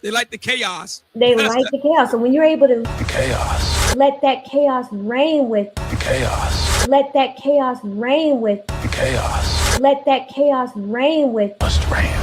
They like the chaos. They like the chaos. So when you're able to chaos, let that chaos reign with chaos, let that chaos reign with chaos, let that chaos reign with must reign.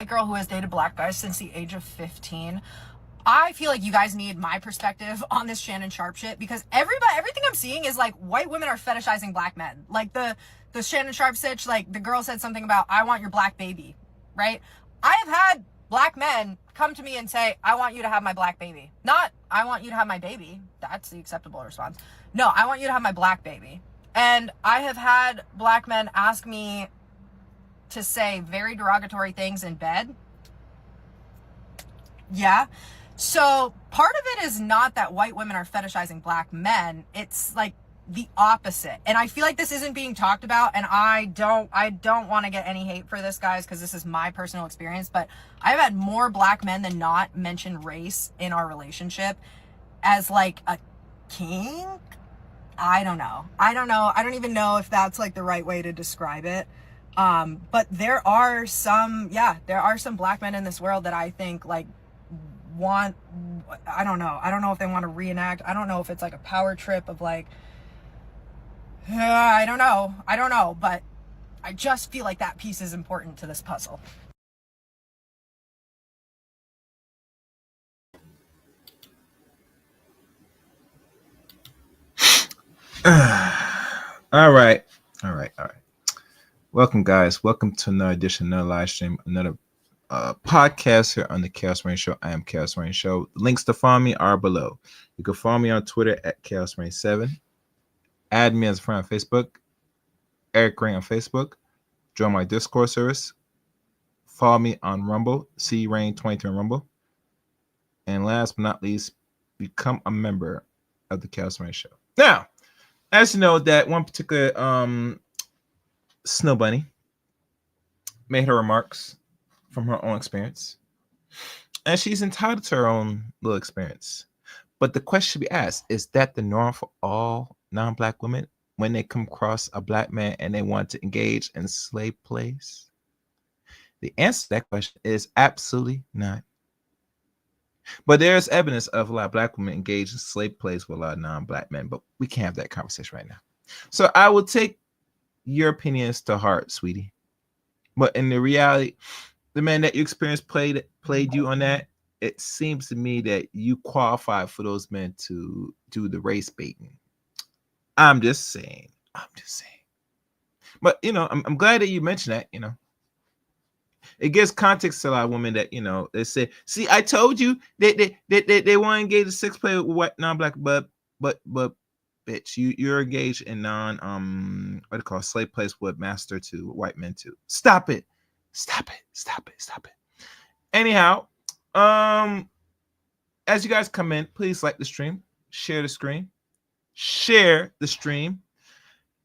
Girl who has dated black guys since the age of 15. I feel like you guys need my perspective on this Shannon Sharpe shit, because everything I'm seeing is like white women are fetishizing black men. Like the Shannon Sharpe stitch, like the girl said something about, I want your black baby, right? I have had black men come to me and say, I want you to have my black baby. Not, I want you to have my baby. That's the acceptable response. No, I want you to have my black baby. And I have had black men ask me to say very derogatory things in bed. Yeah. So part of it is not that white women are fetishizing black men. It's like the opposite. And I feel like this isn't being talked about, and I don't want to get any hate for this, guys, because this is my personal experience, but I've had more black men than not mention race in our relationship as like a kink. I don't know. I don't even know if that's like the right way to describe it. But there are some black men in this world that I think like I don't know if they want to reenact. I don't know if it's like a power trip of like, I don't know, but I just feel like that piece is important to this puzzle. All right. Welcome, guys. Welcome to another edition, another live stream, another podcast here on the Chaos Rain Show. I am Chaos Rain Show. Links to follow me are below. You can follow me on Twitter at Chaos Rain 7. Add me as a friend on Facebook, Eric Rain on Facebook. Join my Discord service. Follow me on Rumble, C Rain 23 on Rumble. And last but not least, become a member of the Chaos Rain Show. Now, as you know, that one particular Snow Bunny made her remarks from her own experience, and she's entitled to her own little experience. But the question should be asked: is that the norm for all non-black women when they come across a black man and they want to engage in slave plays? The answer to that question is absolutely not. But there's evidence of a lot of black women engaged in slave plays with a lot of non-black men, but we can't have that conversation right now. So I will take your opinions to heart, sweetie. But in the reality, the man that you experienced played you on that, it seems to me that you qualify for those men to do the race baiting. I'm just saying. But I'm glad that you mentioned that. It gives context to a lot of women that they say, "See, I told you they want to engage in sex play with white non-black, but bitch, you're engaged in what do you call slave plays with master to white men too. Stop it. Anyhow, as you guys come in, please like the stream, share the stream,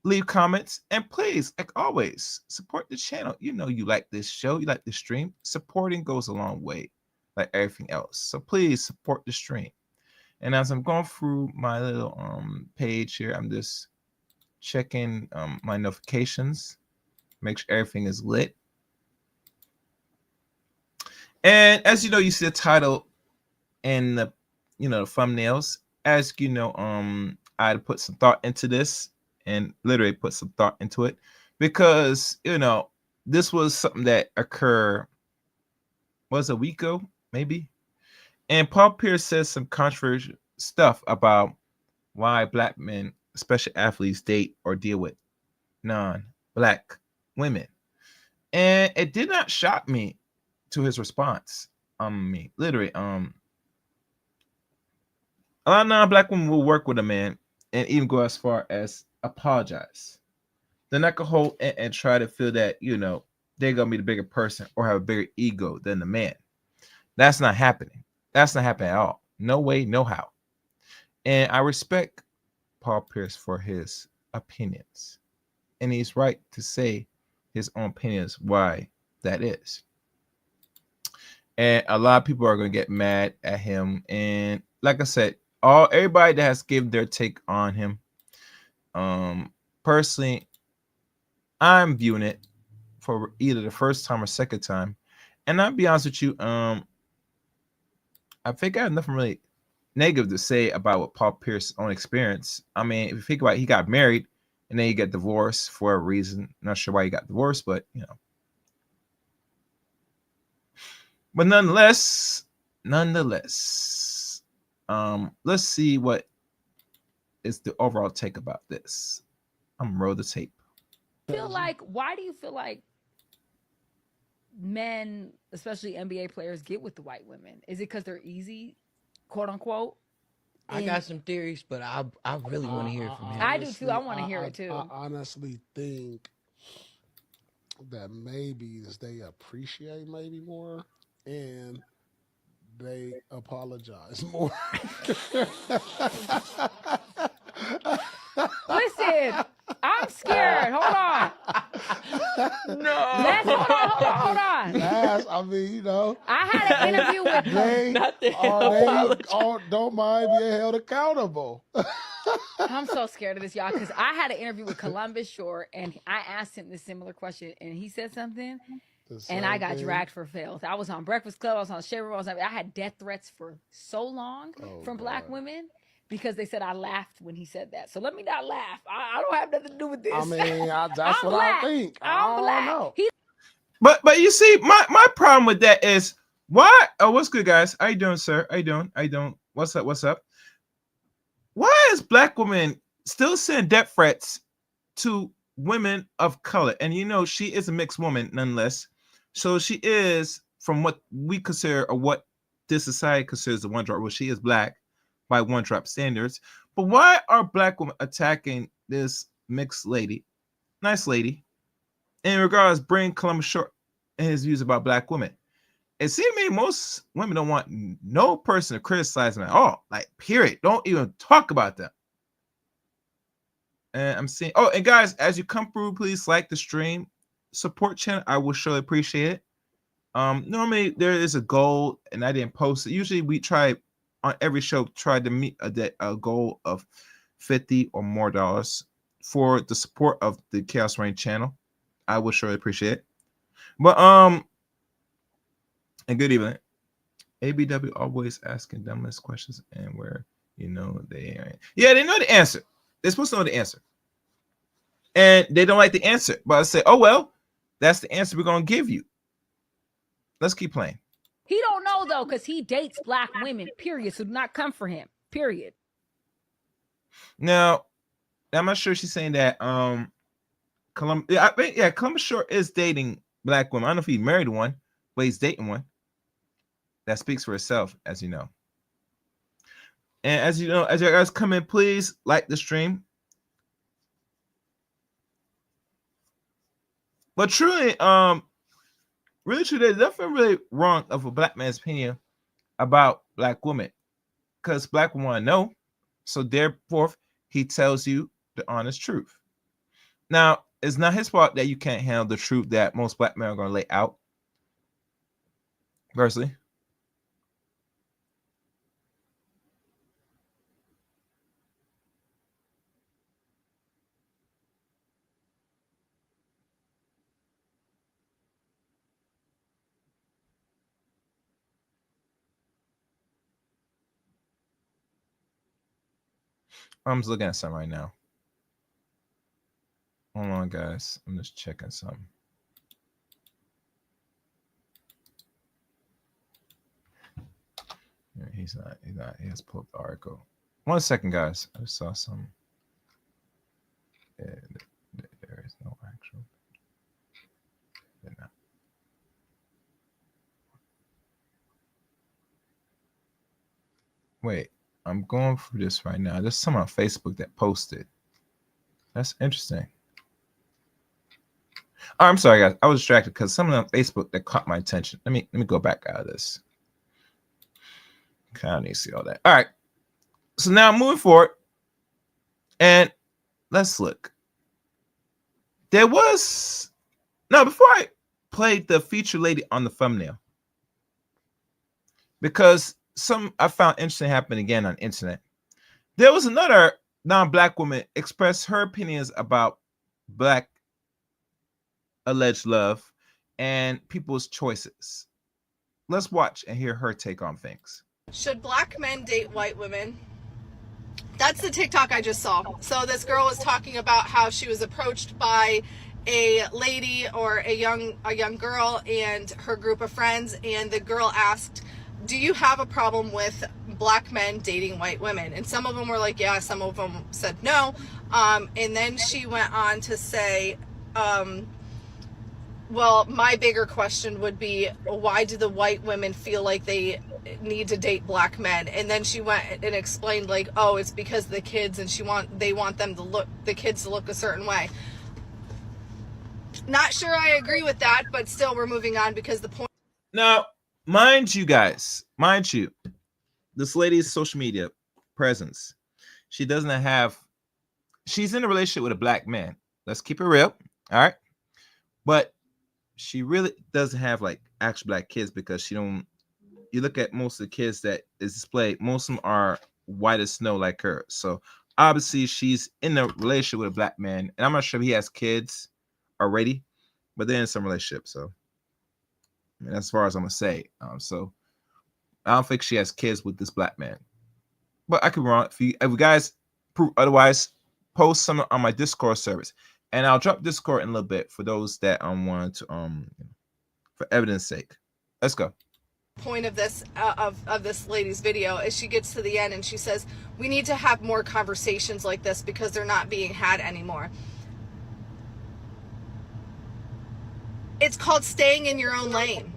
leave comments, and please, like always, support the channel. You like this show, you like the stream. Supporting goes a long way, like everything else. So please support the stream. And as I'm going through my little page here, I'm just checking my notifications, make sure everything is lit. And as you know, you see the title and the the thumbnails. As you know, I had to put some thought into this and literally put some thought into it because this was something that occurred a week ago, maybe. And Paul Pierce says some controversial stuff about why black men, especially athletes, date or deal with non-black women. And it did not shock me to his response. Literally, a lot of non-black women will work with a man and even go as far as apologize. They're not gonna hold and try to feel that they're gonna be the bigger person or have a bigger ego than the man. That's not happening. That's not happening at all. No way, no how. And I respect Paul Pierce for his opinions. And he's right to say his own opinions why that is. And a lot of people are going to get mad at him. And like I said, everybody that has given their take on him, personally, I'm viewing it for either the first time or second time. And I'll be honest with you, I think I have nothing really negative to say about what Paul Pierce's own experience. I mean, if you think about it, he got married and then he got divorced for a reason. Not sure why he got divorced, but But nonetheless, let's see what is the overall take about this. I'm gonna roll the tape. Why do you feel like men, especially NBA players, get with the white women? Is it because they're easy, quote unquote? I got some theories, but I really want to hear it from him. I do too. I want to hear it too. I honestly think that maybe they appreciate maybe more and they apologize more. Listen, I'm scared. Hold on. No. Hold on. I mean, I had an interview with don't mind being held accountable. I'm so scared of this, y'all, because I had an interview with Columbus Short, and I asked him this similar question, and he said something, and I got dragged for fails. I was on Breakfast Club, I was on Share, I had death threats for so long from black women because they said I laughed when he said that. So let me not laugh. I don't have nothing to do with this. I mean, that's what black. I think. I'm black. Know. But you see, my problem with that is why? Oh, what's good, guys? How you doing, sir? How you doing? What's up? Why is black women still sending death threats to women of color, and you know she is a mixed woman nonetheless. So she is from what we consider or what this society considers the one drop. Well, she is black by one drop standards. But why are black women attacking this mixed lady, nice lady, in regards bring Columbus short and his views about black women? It seems to me most women don't want no person to criticize them at all. Like, period. Don't even talk about them. And I'm seeing, oh, and guys, as you come through, please like the stream, support channel. I will surely appreciate it. Normally there is a goal, and I didn't post it. Usually we try on every show try to meet a goal of $50 or more for the support of the Chaos Reign channel. I will surely appreciate it. But and good evening. ABW always asking dumbass questions, and where you know they are. Yeah, they know the answer. They're supposed to know the answer. And they don't like the answer. But I say, oh well, that's the answer we're gonna give you. Let's keep playing. He don't know though, because he dates black women, period. So do not come for him. Period. Now, I'm not sure she's saying that Columbus Short is dating black women. I don't know if he married one, but he's dating one. That speaks for itself, as you know. And as you know, as you guys come in, please like the stream. But truly, really true, there's nothing really wrong of a black man's opinion about black women, because black women want to know. So therefore, he tells you the honest truth. Now, it's not his fault that you can't handle the truth that most black men are going to lay out. Personally. I'm just looking at something right now. Hold on, guys. I'm just checking something. Yeah, he's not. He has pulled the article. 1 second, guys. I just saw some. Yeah, there is no actual. Wait, I'm going through this right now. There's someone on Facebook that posted. That's interesting. Oh, I'm sorry, guys. I was distracted because someone on Facebook that caught my attention. Let me go back out of this. Okay, I need to see all that. All right. So now moving forward, and let's look. There was before I played the feature lady on the thumbnail, because I found interesting happened again on internet. There was another non-black woman express her opinions about black alleged love and people's choices. Let's watch and hear her take on things. Should black men date white women? That's the TikTok I just saw. So this girl was talking about how she was approached by a lady or a young girl and her group of friends, and the girl asked, do you have a problem with black men dating white women? And some of them were like, yeah, some of them said no. And then she went on to say, well, my bigger question would be, why do the white women feel like they need to date black men? And then she went and explained, like, oh, it's because of the kids, and they want the kids to look a certain way. Not sure I agree with that, but still we're moving on, because the point. Now, mind you, this lady's social media presence, she's in a relationship with a black man. Let's keep it real. All right. But she really doesn't have like actual black kids, because you look at most of the kids that is displayed, most of them are white as snow like her. So obviously she's in a relationship with a black man, and I'm not sure if he has kids already, but they're in some relationship. So I mean, as far as I'm gonna say, so I don't think she has kids with this black man, but I could be wrong. If you guys prove otherwise, post some on my Discord service, and I'll drop Discord in a little bit for those that want to for evidence sake. Let's go. Point of this of this lady's video is she gets to the end and she says, we need to have more conversations like this because they're not being had anymore. It's called staying in your own lane.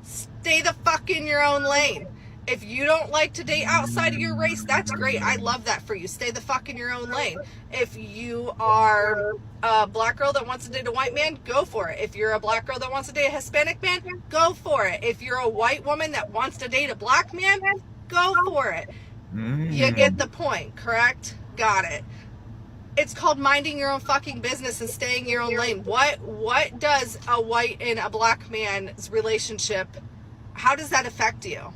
Stay the fuck in your own lane. If you don't like to date outside of your race, that's great. I love that for you. Stay the fuck in your own lane. If you are a black girl that wants to date a white man, go for it. If you're a black girl that wants to date a Hispanic man, go for it. If you're a white woman that wants to date a black man, go for it. You get the point, correct? Got it. It's called minding your own fucking business and staying in your own lane. What does a white and a black man's relationship, how does that affect you?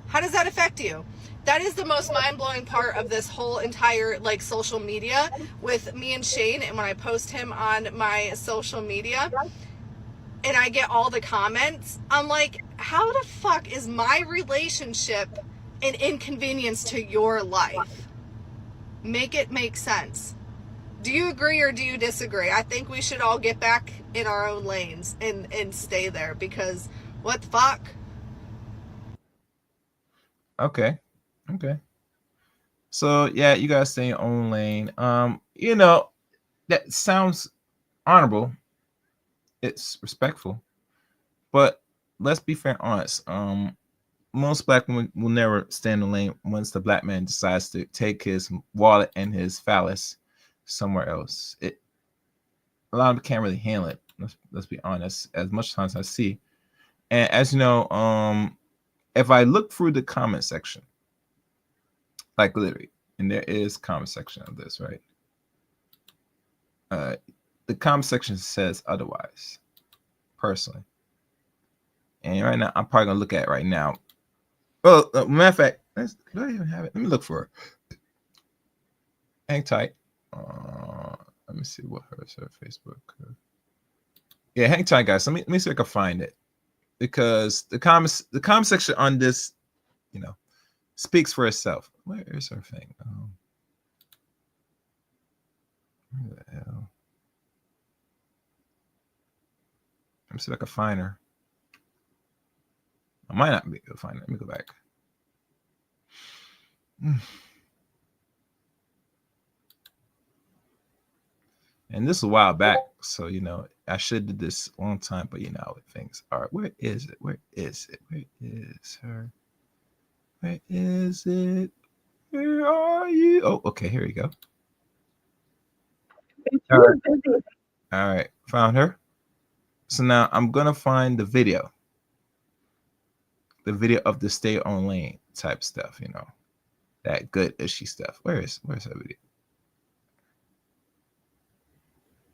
How does that affect you? That is the most mind-blowing part of this whole entire like social media with me and Shane. And when I post him on my social media and I get all the comments, I'm like, how the fuck is my relationship an inconvenience to your life? Make it make sense. Do you agree or do you disagree? I think we should all get back in our own lanes and stay there, because what the fuck? Okay. So yeah, you guys stay in your own lane. You know, that sounds honorable. It's respectful. But let's be fair and honest. Most black women will never stay in the lane once the black man decides to take his wallet and his phallus somewhere else. A lot of them can't really handle it. Let's be honest. As much times I see, and as you know, if I look through the comment section, like literally, and there is comment section of this, right? The comment section says otherwise, personally. And right now, I'm probably gonna look at it right now. Well, matter of fact, do I even have it? Let me look for it. Hang tight. Let me see what her Facebook. Yeah, hang tight, guys. Let me see if I can find it, because the comment section on this, you know, speaks for itself. Where is her thing? Where the hell? Let me see if I can find her. I might not be able to find it. Let me go back. And this is a while back, so you know I should have did this a long time, but you know how things are. Where is it? Where is it? Where is her? Where is it? Where are you? Oh, okay, here we go. All right, found her. So now I'm gonna find the video of the stay on lane type stuff, you know, that good ishy stuff. Where's that video?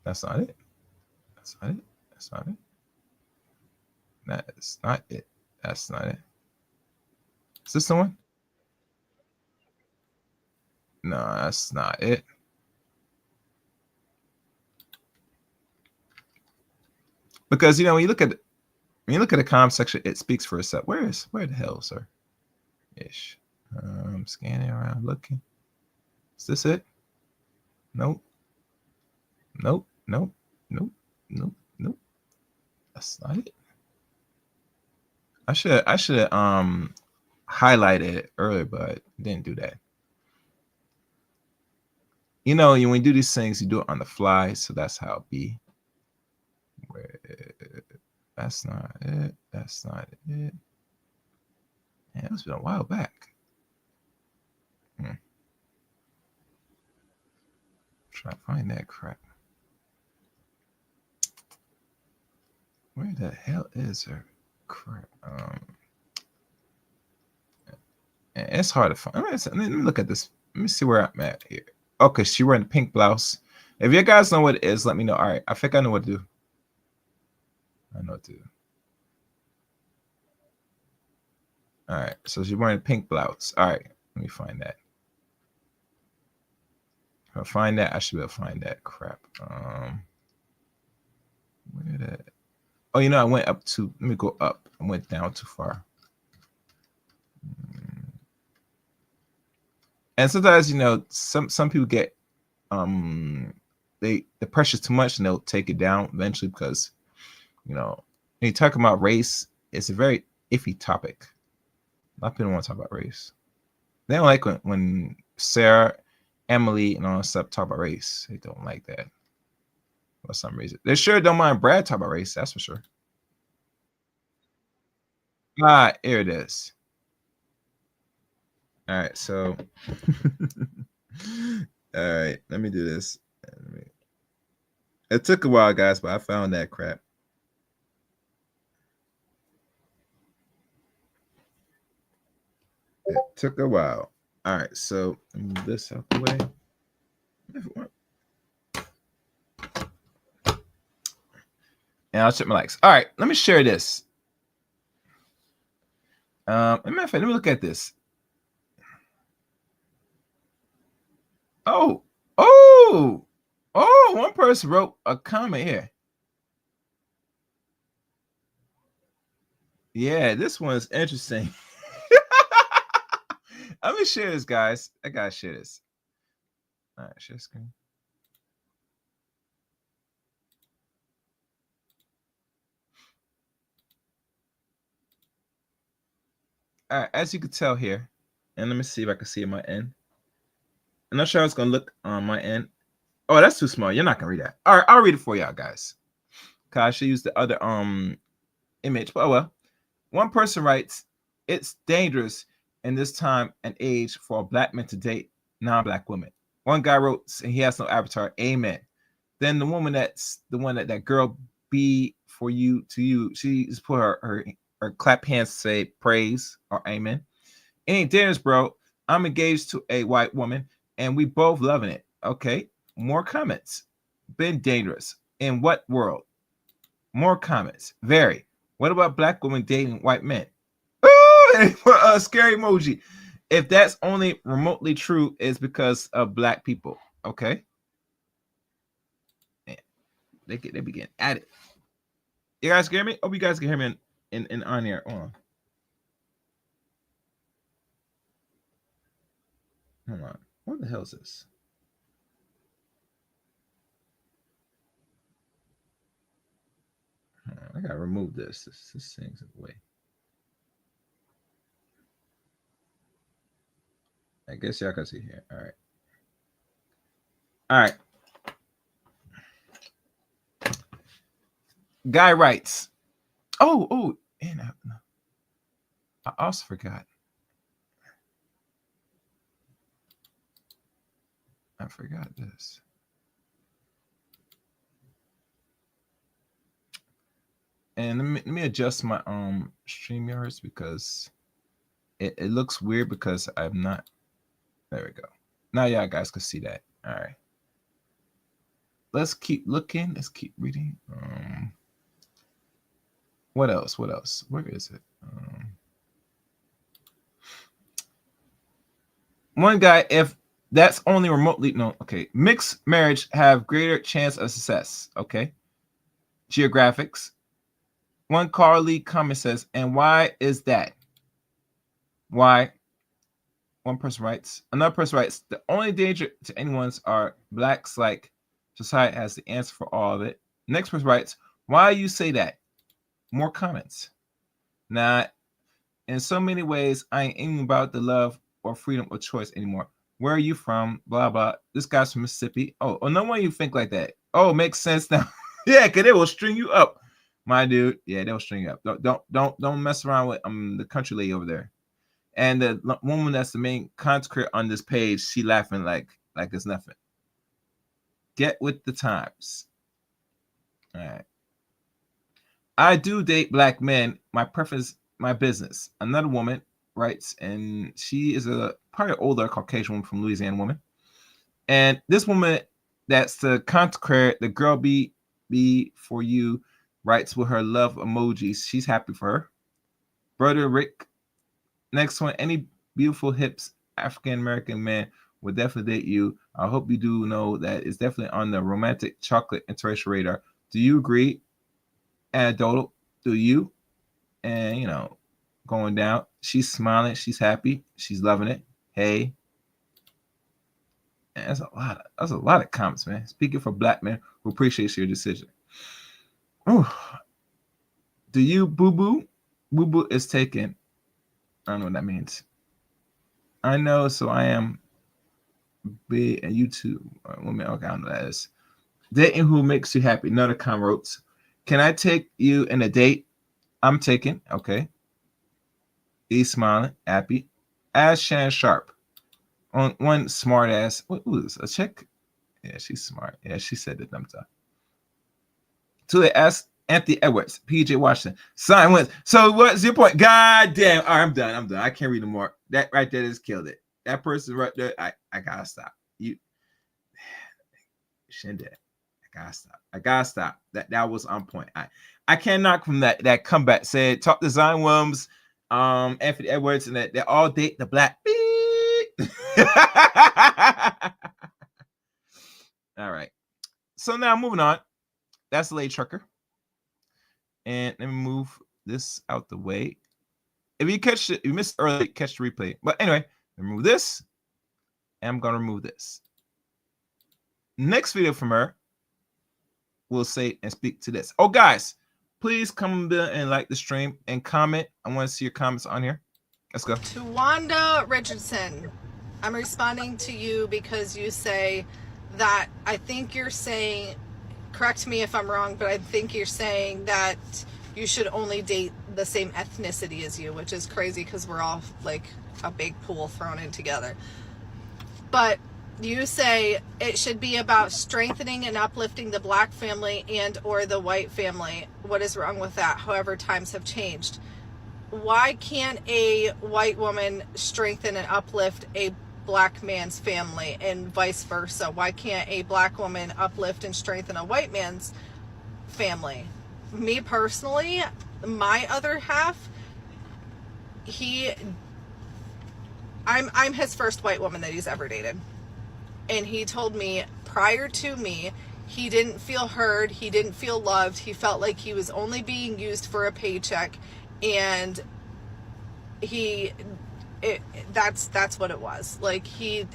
That's not it. That's not it. That's not it. That's not it. That's not it. Is this the one? No, that's not it. Because you know when you look at the comment section, it speaks for itself. Where the hell, sir? Ish. I'm scanning around looking. Is this it? Nope. Nope. Nope. Nope. Nope. Nope. That's not it. I should highlighted it earlier, but didn't do that. You know, when you do these things, you do it on the fly, so that's how it be. That's not it. That's not it. Man, it's been a while back. Try to find that crap. Where the hell is her crap? It's hard to find. Let me look at this. Let me see where I'm at here. Okay, she wearing a pink blouse. If you guys know what it is, let me know. All right, I think I know what to do. I know what to do. All right, so she's wearing a pink blouse. All right, let me find that. If I find that, I should be able to find that crap. Where that? Oh, you know, I went up to. Let me go up. I went down too far. And sometimes, you know, some people get the pressure's too much and they'll take it down eventually, because you know when you talk about race, it's a very iffy topic. A lot of people want to talk about race. They don't like when Sarah, Emily, and all that stuff talk about race. They don't like that. for some reason. They sure don't mind Brad talk about race, that's for sure. Ah, here it is. All right, so all right, let me do this. It took a while, guys, but I found that crap. It took a while. All right, so move this out the way. And I'll check my likes. All right, let me share this. Matter of fact, let me look at this. Oh, one person wrote a comment here. Yeah, this one's interesting. Let me share this, guys. I gotta share this. All right, share screen. All right, as you can tell here, and let me see if I can see my end. I'm not sure how it's gonna look on my end. Oh, that's too small. You're not gonna read that. All right, I'll read it for y'all, guys. Cause I should use the other image, but oh well. One person writes, "It's dangerous in this time and age for a black man to date non-black women." One guy wrote, and he has no avatar. Amen. Then the woman that's the one that girl be for you to you, she just put her clap hands to say praise or amen. It ain't dangerous, bro. I'm engaged to a white woman and we both loving it. Okay. More comments. Been dangerous. In what world? More comments. Very. What about black women dating white men? Ooh, a scary emoji. If that's only remotely true, it's because of black people. Okay. Man, they begin at it. You guys hear me? Hope you guys can hear me in on here. Hold on. What the hell is this? I gotta remove this. This thing's in the way. I guess y'all can see here. All right. All right. Guy writes. Oh, and I also forgot. I forgot this. And let me adjust my StreamYards because it looks weird because I'm not. There we go. Now y'all guys can see that. All right. Let's keep looking. Let's keep reading. What else? What else? Where is it? One guy, if that's only remotely no, okay. Mixed marriage have greater chance of success. Okay. Geographics. One Carly comment says, and why is that? Why? One person writes. Another person writes, the only danger to anyone's are blacks like society has the answer for all of it. Next person writes, why you say that? More comments. Now, in so many ways, I ain't even about the love or freedom or choice anymore. Where are you from? Blah, blah. This guy's from Mississippi. Oh, no wonder you think like that. Oh, it makes sense now. Yeah, because they will string you up, my dude. Yeah, they'll string you up. Don't mess around with the country lady over there. And the woman that's the main content on this page, she laughing like it's nothing. Get with the times. All right. I do date black men. My preference, my business. Another woman writes, and she is a probably older Caucasian woman from Louisiana woman. And this woman, that's the content, the girl be for you, writes with her love emojis. She's happy for her. Brother Rick. Next one, any beautiful hips African American man would definitely date you. I hope you do know that it's definitely on the romantic chocolate interracial radar. Do you agree? Anecdotal, do you? And going down. She's smiling. She's happy. She's loving it. Hey, and that's a lot of comments, man. Speaking for black men who appreciates your decision. Ooh. Do you boo boo? Boo boo is taken. I don't know what that means. I know, so I am be a YouTube woman. Okay, I don't know what that is. Dating who makes you happy. None of wrote. Can I take you in a date? I'm taking. Okay. He's smiling, happy. Ask Shannon Sharp. On one smart ass. What was a chick? Yeah, she's smart. Yeah, she said the thumbs up. So they asked Anthony Edwards, PJ Washington. Silence. So what's your point? God damn. All right, I'm done. I can't read no more. That right there just killed it. That person right there, I gotta stop. You Shindig. I gotta stop. That was on point. I can't knock from that comeback. Said top design Williams, Anthony Edwards, and they all date the black. All right. So now moving on. That's the late trucker. And let me move this out the way. If you missed early, catch the replay. But anyway, remove this. And I'm gonna remove this. Next video from her will say and speak to this. Oh, guys, please come and like the stream and comment. I want to see your comments on here. Let's go. To Wanda Richardson, I'm responding to you because you say that I think you're saying, correct me if I'm wrong, but I think you're saying that you should only date the same ethnicity as you, which is crazy because we're all like a big pool thrown in together. But you say it should be about strengthening and uplifting the black family and or the white family. What is wrong with that? However, times have changed. Why can't a white woman strengthen and uplift a black man's family and vice versa? Why can't a black woman uplift and strengthen a white man's family? Me personally, my other half, I'm his first white woman that he's ever dated. And he told me prior to me, he didn't feel heard, he didn't feel loved, he felt like he was only being used for a paycheck, and that's what it was. Like he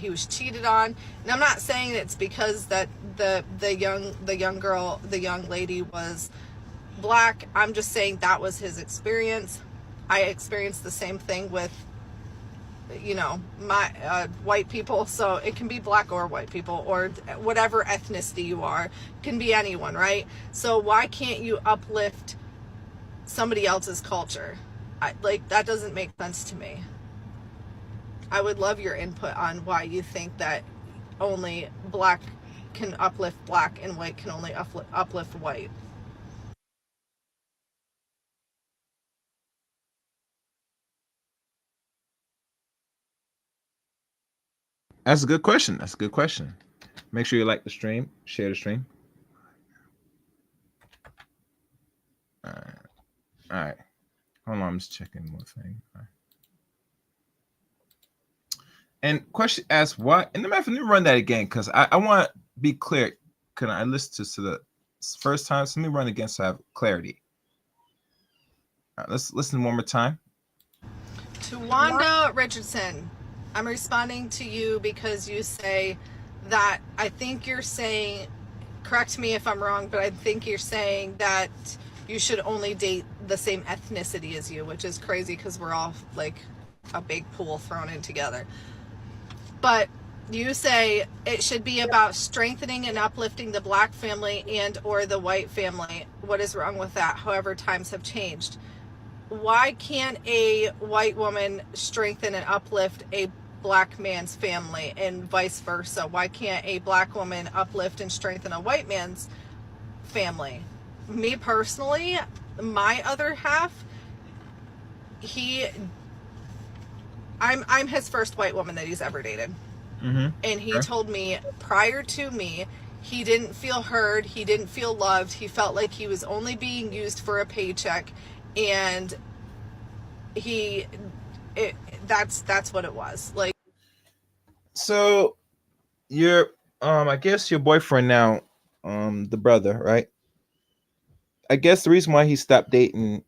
was cheated on. And I'm not saying it's because that the young lady was black. I'm just saying that was his experience. I experienced the same thing with my white people, so it can be black or white people or whatever ethnicity you are. It can be anyone, right? So why can't you uplift somebody else's culture? That doesn't make sense to me. I would love your input on why you think that only black can uplift black and white can only uplift white. That's a good question. Make sure you like the stream, share the stream. All right. Hold on, I'm just checking one thing. All right. And question asks why, and let me run that again because I want to be clear. Can I listen to the first time? So let me run again so I have clarity. All right, let's listen one more time. To Wanda Richardson, I'm responding to you because you say that I think you're saying, correct me if I'm wrong, but I think you're saying that you should only date the same ethnicity as you, which is crazy because we're all like a big pool thrown in together. But you say it should be about strengthening and uplifting the black family and or the white family. What is wrong with that? However, times have changed. Why can't a white woman strengthen and uplift a black man's family and vice versa? Why can't a black woman uplift and strengthen a white man's family? Me personally, my other half, I'm his first white woman that he's ever dated. Mm-hmm. And he told me prior to me, he didn't feel heard, he didn't feel loved, he felt like he was only being used for a paycheck, and that's what it was. Like, so your I guess your boyfriend now, the brother, right? I guess the reason why he stopped dating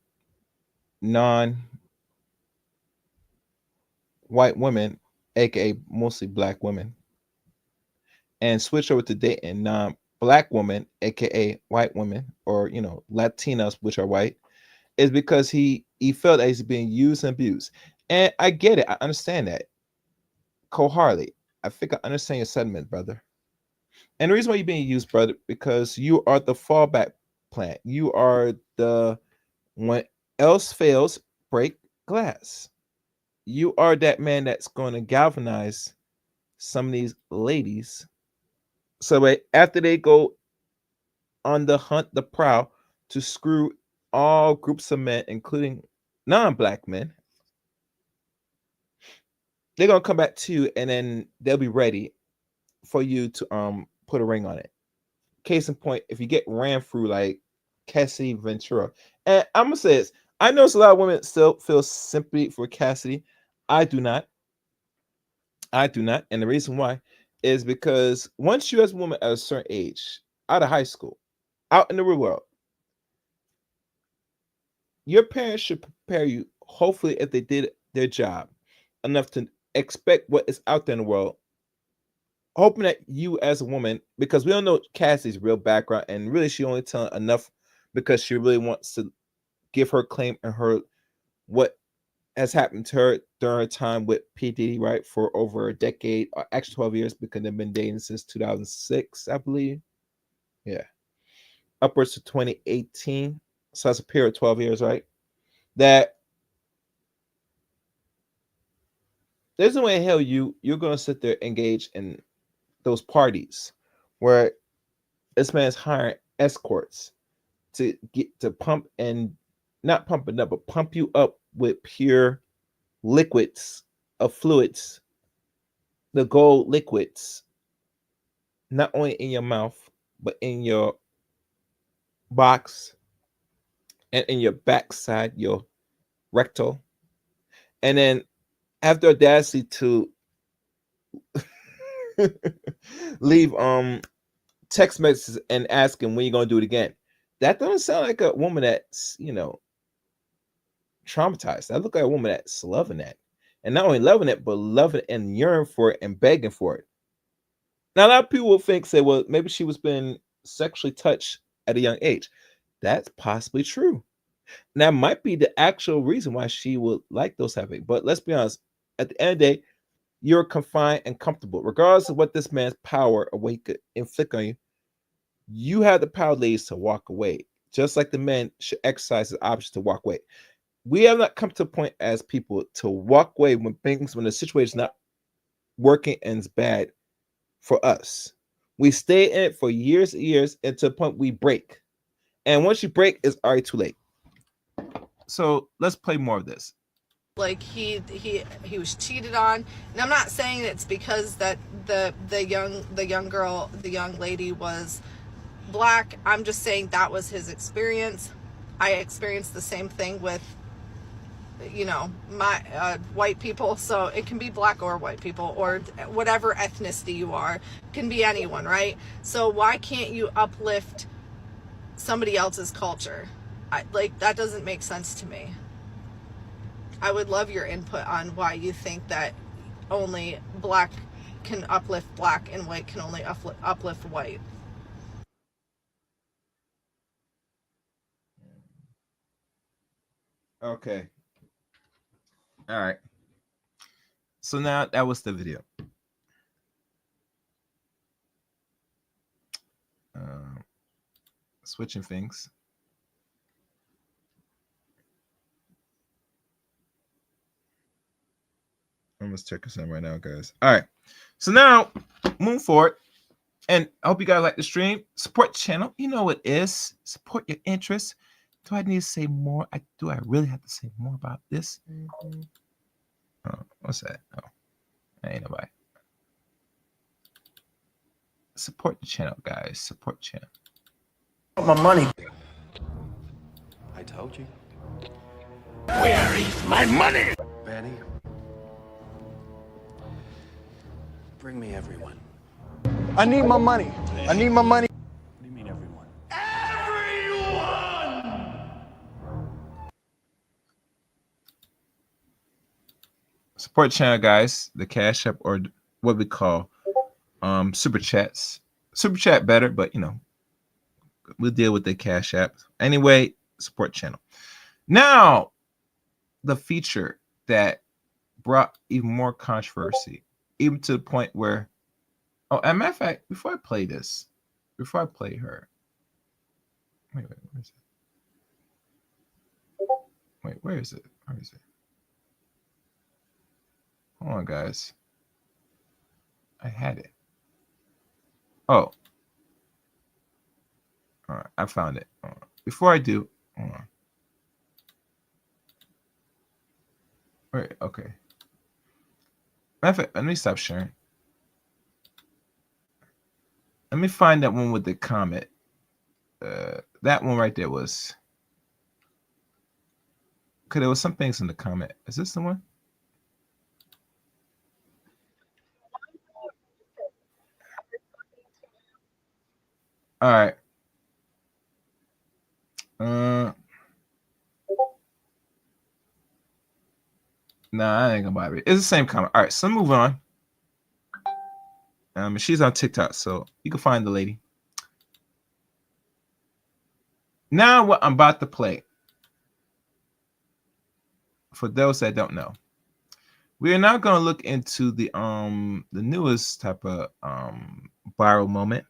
non-white women, aka mostly black women, and switch over to dating non-black women, aka white women, or Latinas, which are white, is because he felt that he's being used and abused. And I get it. I understand that. Wholeheartedly. I think I understand your sentiment, brother. And the reason why you're being used, brother, because you are the fallback plan. You are the when else fails, break glass. You are that man that's going to galvanize some of these ladies. So after they go on the hunt, the prowl to screw all groups of men, including non-black men, they're gonna come back to you, and then they'll be ready for you to put a ring on it. Case in point, if you get ran through like Cassidy Ventura, and I'm gonna say this, I know a lot of women still feel sympathy for Cassidy. I do not. I do not, and the reason why is because once you as a woman at a certain age, out of high school, out in the real world, your parents should prepare you, hopefully, if they did their job, enough to expect what is out there in the world, hoping that you as a woman, because we don't know Cassie's real background, and really she only telling enough because she really wants to give her claim and her what has happened to her during her time with P. Diddy, right, for over a decade, or actually 12 years, because they've been dating since 2006, I believe. Yeah. Upwards to 2018. So that's a period of 12 years, right? That there's no way in hell you're gonna sit there engaged in those parties where this man's hiring escorts to get to pump and not pump it up, but pump you up with pure liquids of fluids, the gold liquids, not only in your mouth, but in your box and in your backside, your rectal. And then have the audacity to leave text messages and asking when you're gonna do it again. That doesn't sound like a woman that's, traumatized. I look like a woman that's loving that. And not only loving it, but loving it and yearning for it and begging for it. Now, a lot of people will say, well, maybe she was being sexually touched at a young age. That's possibly true. And that might be the actual reason why she would like those type of things. But let's be honest, at the end of the day, you're confined and comfortable. Regardless of what this man's power or what he could inflict on you, you have the power, ladies, to walk away. Just like the men should exercise the option to walk away. We have not come to a point as people to walk away when the situation is not working and it's bad for us. We stay in it for years and years, and to the point we break. And once you break, it's already too late. So let's play more of this. Like he was cheated on, and I'm not saying it's because that the young girl, the young lady was black. I'm just saying that was his experience. I experienced the same thing with my white people, so it can be black or white people or whatever ethnicity you are. It can be anyone, right? So why can't you uplift somebody else's culture? That doesn't make sense to me. I would love your input on why you think that only black can uplift black and white can only uplift white. Okay. All right. So now that was the video. Switching things. I'm gonna check this out right now, guys. All right. So now, move forward. And I hope you guys like the stream. Support the channel. You know what it is. Support your interests. Do I need to say more? Do I really have to say more about this? Oh, what's that? Oh, ain't nobody. Support the channel, guys. Support the channel. My money. I told you. Where is my money? Betty. Bring me everyone. I need my money. I need my money. What do you mean everyone? Everyone! Support the channel, guys. The Cash App, or what we call super chats. Super chat better, but we'll deal with the Cash App. Anyway, support channel. Now, the feature that brought even more controversy, even to the point where Oh, as a matter of fact, before I play this, before I play her, wait, where is it? Wait, where is it? Where is it? Hold on, guys. I had it. Oh. All right, I found it. Before I do, hold on. Wait, okay. Matter of fact, let me stop sharing. Let me find that one with the comment. That one right there was. Because there was some things in the comment. Is this the one? All right. Nah, I ain't gonna buy it. It's the same comment. All right, so move on. She's on TikTok, so you can find the lady. Now, what I'm about to play, for those that don't know, we are now going to look into the newest type of viral moment,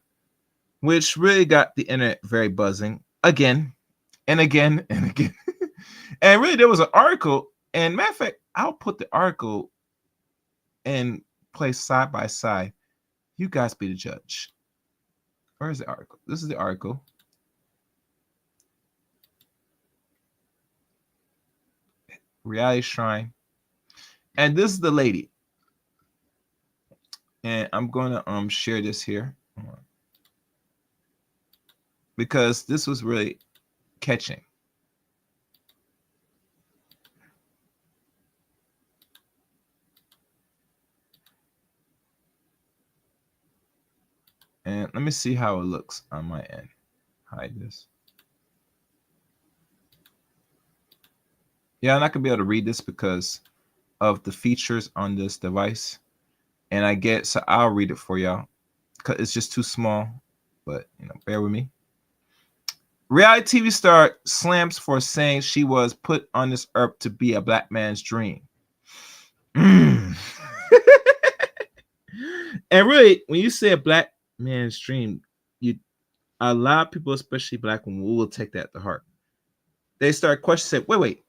which really got the internet very buzzing again and again and again. And really, there was an article, and matter of fact, I'll put the article and play side by side. You guys be the judge. Where is the article? This is the article. Reality Shrine. And this is the lady. And I'm going to share this here because this was really catching. And let me see how it looks on my end. Hide this. Yeah, I'm not going to be able to read this because of the features on this device. And I get, so I'll read it for y'all because it's just too small. But, bear with me. Reality TV star slams for saying she was put on this earth to be a black man's dream. And really, when you say a black man's dream, a lot of people, especially black women, will take that to heart. They start questioning, wait,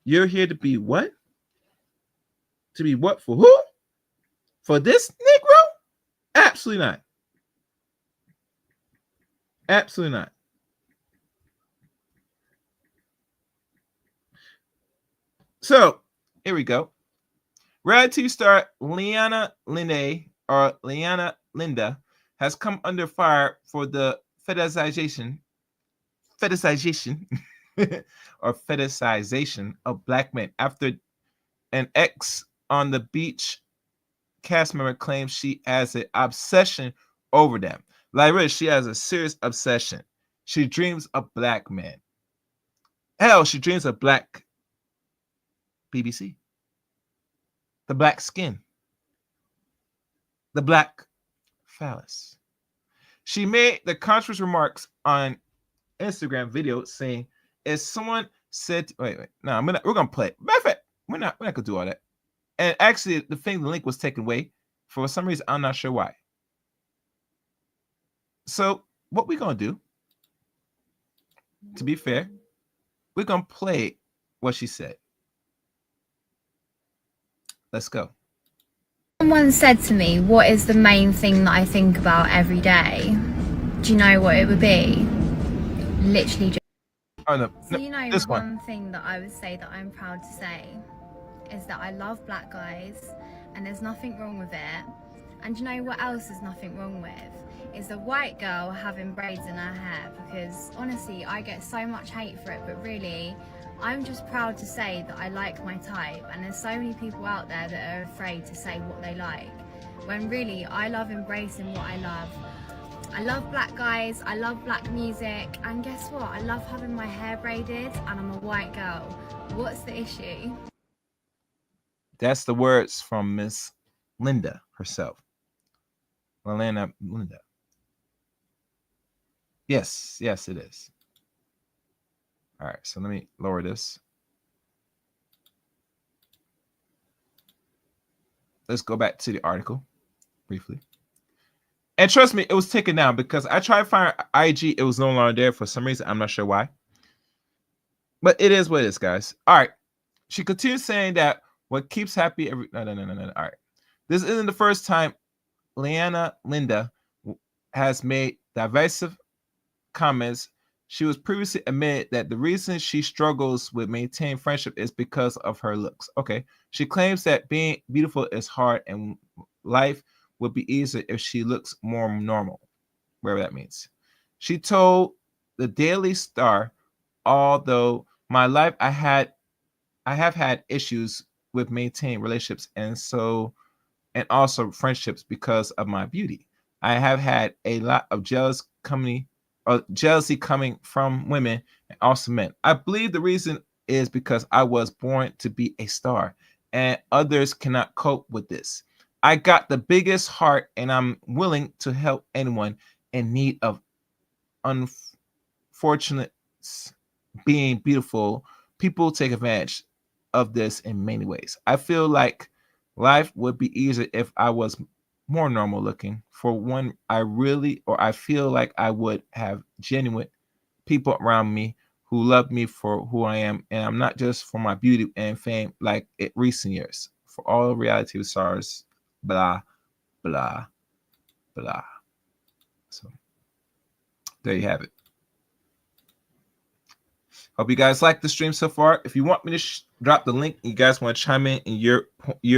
you're here to be what? To be what for who? For this Negro? Absolutely not. Absolutely not. So, here we go. Reality star Liana Linda has come under fire for the fetishization or fetishization of black men after an ex on the beach cast member claims she has an obsession over them. Like, really, she has a serious obsession. She dreams of black men. Hell, she dreams of black BBC, the black skin, the black phallus. She made the conscious remarks on Instagram video saying, "If someone said, wait, no, we're gonna play it. Matter of fact, we're not gonna do all that." And actually, the link was taken away for some reason. I'm not sure why. So what we're gonna do, to be fair, we're gonna play what she said. Let's go. Someone said to me, what is the main thing that I think about every day? Do you know what it would be? Literally just... Oh, no. So you know, this one thing that I would say that I'm proud to say is that I love black guys and there's nothing wrong with it. And you know what else is nothing wrong with? Is a white girl having braids in her hair, because honestly I get so much hate for it, but really I'm just proud to say that I like my type, and there's so many people out there that are afraid to say what they like, when really I love embracing what I love. I love black guys, I love black music, and guess what? I love having my hair braided and I'm a white girl. What's the issue? That's the words from Miss Linda herself. Linda. Yes, it is. All right, so let me lower this. Let's go back to the article briefly. And trust me, it was taken down because I tried to find IG. It was no longer there for some reason. I'm not sure why. But it is what it is, guys. All right. She continues saying that what keeps happy every no. All right. This isn't the first time Linda has made divisive comments. She was previously admitted that the reason she struggles with maintaining friendship is because of her looks. Okay. She claims that being beautiful is hard and life would be easier if she looks more normal, wherever that means. She told the Daily Star, although my life I have had issues with maintaining relationships and also friendships because of my beauty. I have had a lot of jealousy coming from women and also men. I believe the reason is because I was born to be a star and others cannot cope with this. I got the biggest heart and I'm willing to help anyone in need of unfortunate being beautiful. People take advantage of this in many ways. I feel like life would be easier if I was more normal looking. For one, I feel like I would have genuine people around me who love me for who I am, and I'm not just for my beauty and fame like in recent years. For all reality stars, blah, blah, blah. So there you have it. Hope you guys like the stream so far. If you want me to drop the link, you guys want to chime in your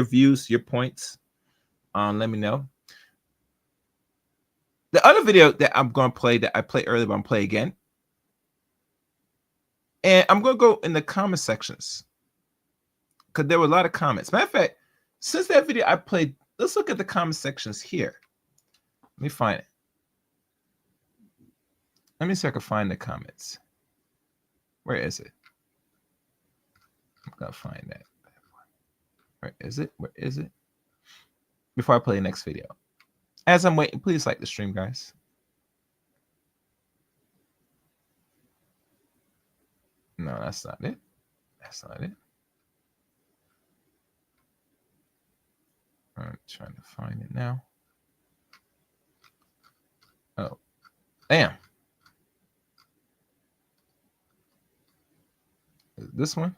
views, your points, let me know. The other video that I'm going to play that I played earlier, but I'm play again. And I'm going to go in the comment sections because there were a lot of comments. Matter of fact, since that video I played, let's look at the comment sections here. Let me find it. Let me see if I can find the comments. Where is it? I'm going to find that. Where is it? Where is it? Before I play the next video. As I'm waiting, please like the stream, guys. No, that's not it. That's not it. I'm trying to find it now. Oh, damn. This one?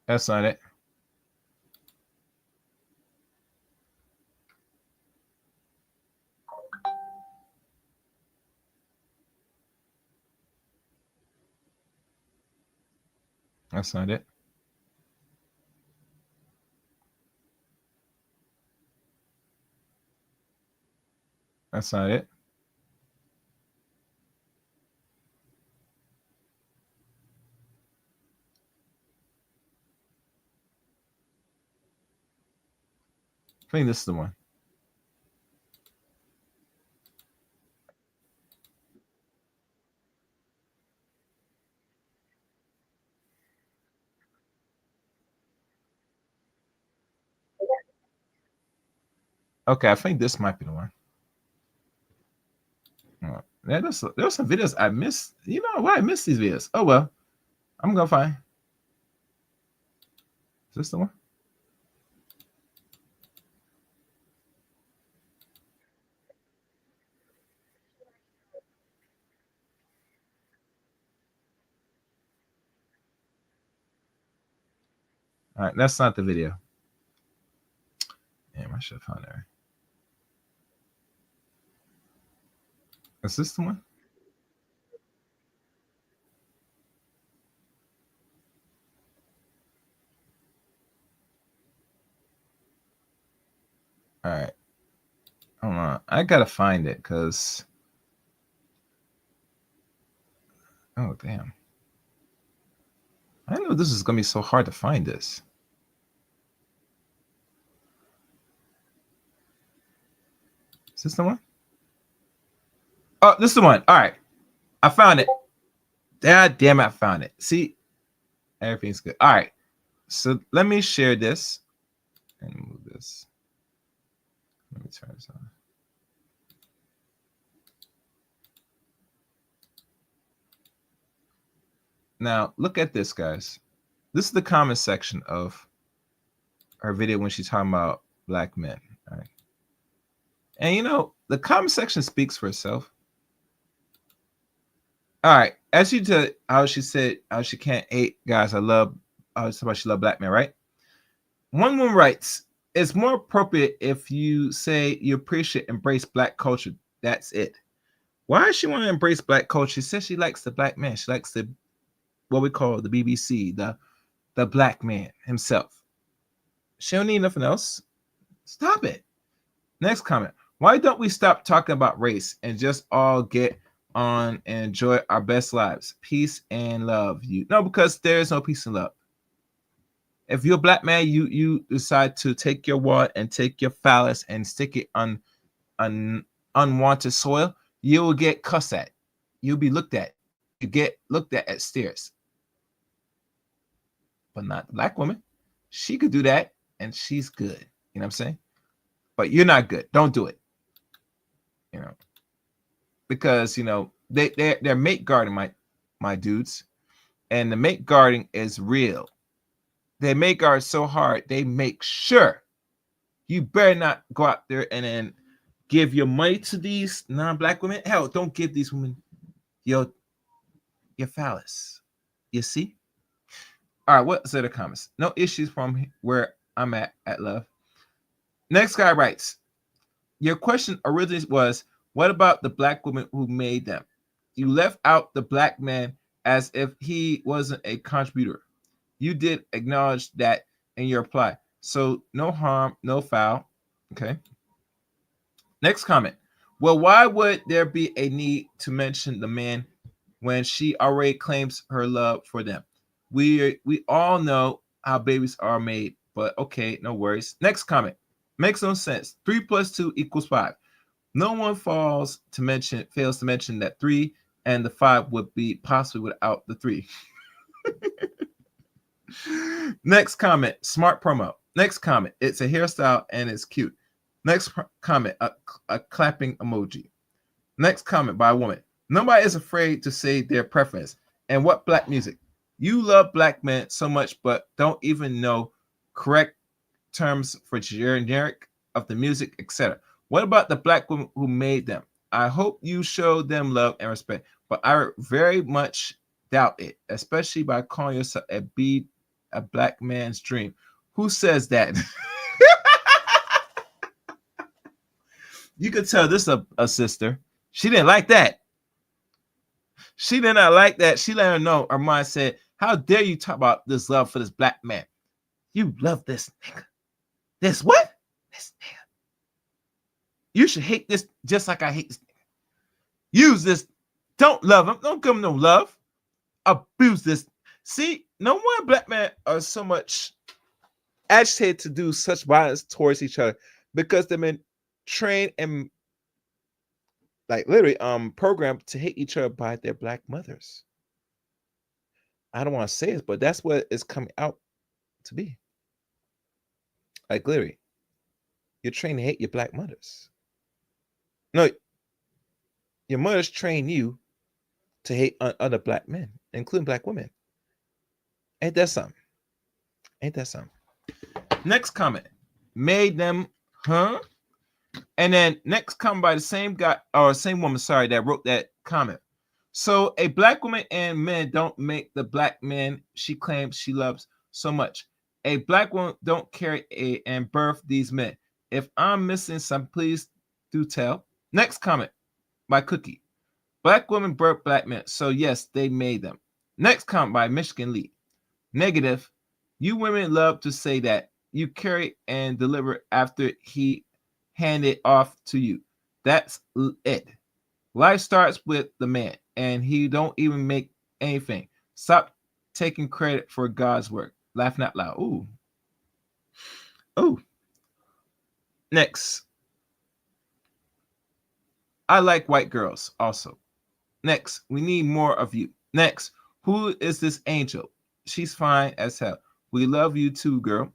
That's not it. That's not it. That's not it. I think this is the one. Okay, I think this might be the one. Oh, yeah, there's some videos I missed. You know why I missed these videos? Oh well, I'm gonna find. Is this the one? All right, that's not the video. Damn, I should have found it. Is this the one? All right. Hold on. I gotta find it because. Oh damn. I didn't know this is gonna be so hard to find this. Is this the one? Oh, this is the one. All right. I found it. God damn it, I found it. See, everything's good. All right. So let me share this and move this. Let me turn this on. Now, look at this, guys. This is the comment section of her video when she's talking about black men. All right. And you know, the comment section speaks for itself. All right. As she did, how she said, how she can't hate guys. I love, she love black men, right? One woman writes, it's more appropriate if you say you appreciate, embrace black culture. That's it. Why does she want to embrace black culture? She says she likes the black man. She likes the, what we call the BBC, the black man himself. She don't need nothing else. Stop it. Next comment. Why don't we stop talking about race and just all get on and enjoy our best lives? Peace and love. You no, because there is no peace and love. If you're a black man, you decide to take your wallet and take your phallus and stick it on unwanted soil, you will get cussed at. You'll be looked at. You get looked at stares. But not the black woman. She could do that and she's good. You know what I'm saying? But you're not good. Don't do it. You know, because you know they're mate guarding my dudes, and the mate guarding is real. They mate guard so hard they make sure you better not go out there and then give your money to these non-black women. Hell, don't give these women your phallus. You see? All right, what's the comments? No issues from where I'm at love. Next guy writes, your question originally was, what about the black woman who made them? You left out the black man as if he wasn't a contributor. You did acknowledge that in your reply. So no harm, no foul. Okay. Next comment. Well, why would there be a need to mention the man when she already claims her love for them? We all know how babies are made, but okay, no worries. Next comment. Makes no sense. 3 + 2 = 5. No one fails to mention that 3 and the 5 would be possible without the 3. Next comment. Smart promo. Next comment. It's a hairstyle and it's cute. Next comment. A clapping emoji. Next comment by a woman. Nobody is afraid to say their preference. And what black music? You love black men so much, but don't even know correct terms for generic of the music, etc. What about the black woman who made them? I hope you show them love and respect, but I very much doubt it, especially by calling yourself a black man's dream. Who says that? You could tell this is a sister. She didn't like that. She did not like that. She let her know. Her mind said, how dare you talk about this love for this black man? You love this nigga. This what? This nigga. You should hate this just like I hate this nigga. Use this. Don't love him. Don't give him no love. Abuse this. See, no one black men are so much agitated to do such violence towards each other because they've been trained and like literally programmed to hate each other by their black mothers. I don't want to say it, but that's what it's coming out to be. Like literally, you're trained to hate your black mothers. No, your mothers train you to hate other black men, including black women. Ain't that something? Ain't that something? Next comment. Made them, huh? And then next comment by the same guy or same woman, sorry, that wrote that comment. So a black woman and men don't make the black man she claims she loves so much. A black woman don't carry and birth these men. If I'm missing some, please do tell. Next comment by Cookie. Black women birth black men. So yes, they made them. Next comment by Michigan Lee. Negative. You women love to say that you carry and deliver after he handed off to you. That's it. Life starts with the man, and he don't even make anything. Stop taking credit for God's work. Laughing out loud. Ooh. Ooh. Next. I like white girls also. Next. We need more of you. Next. Who is this angel? She's fine as hell. We love you too, girl.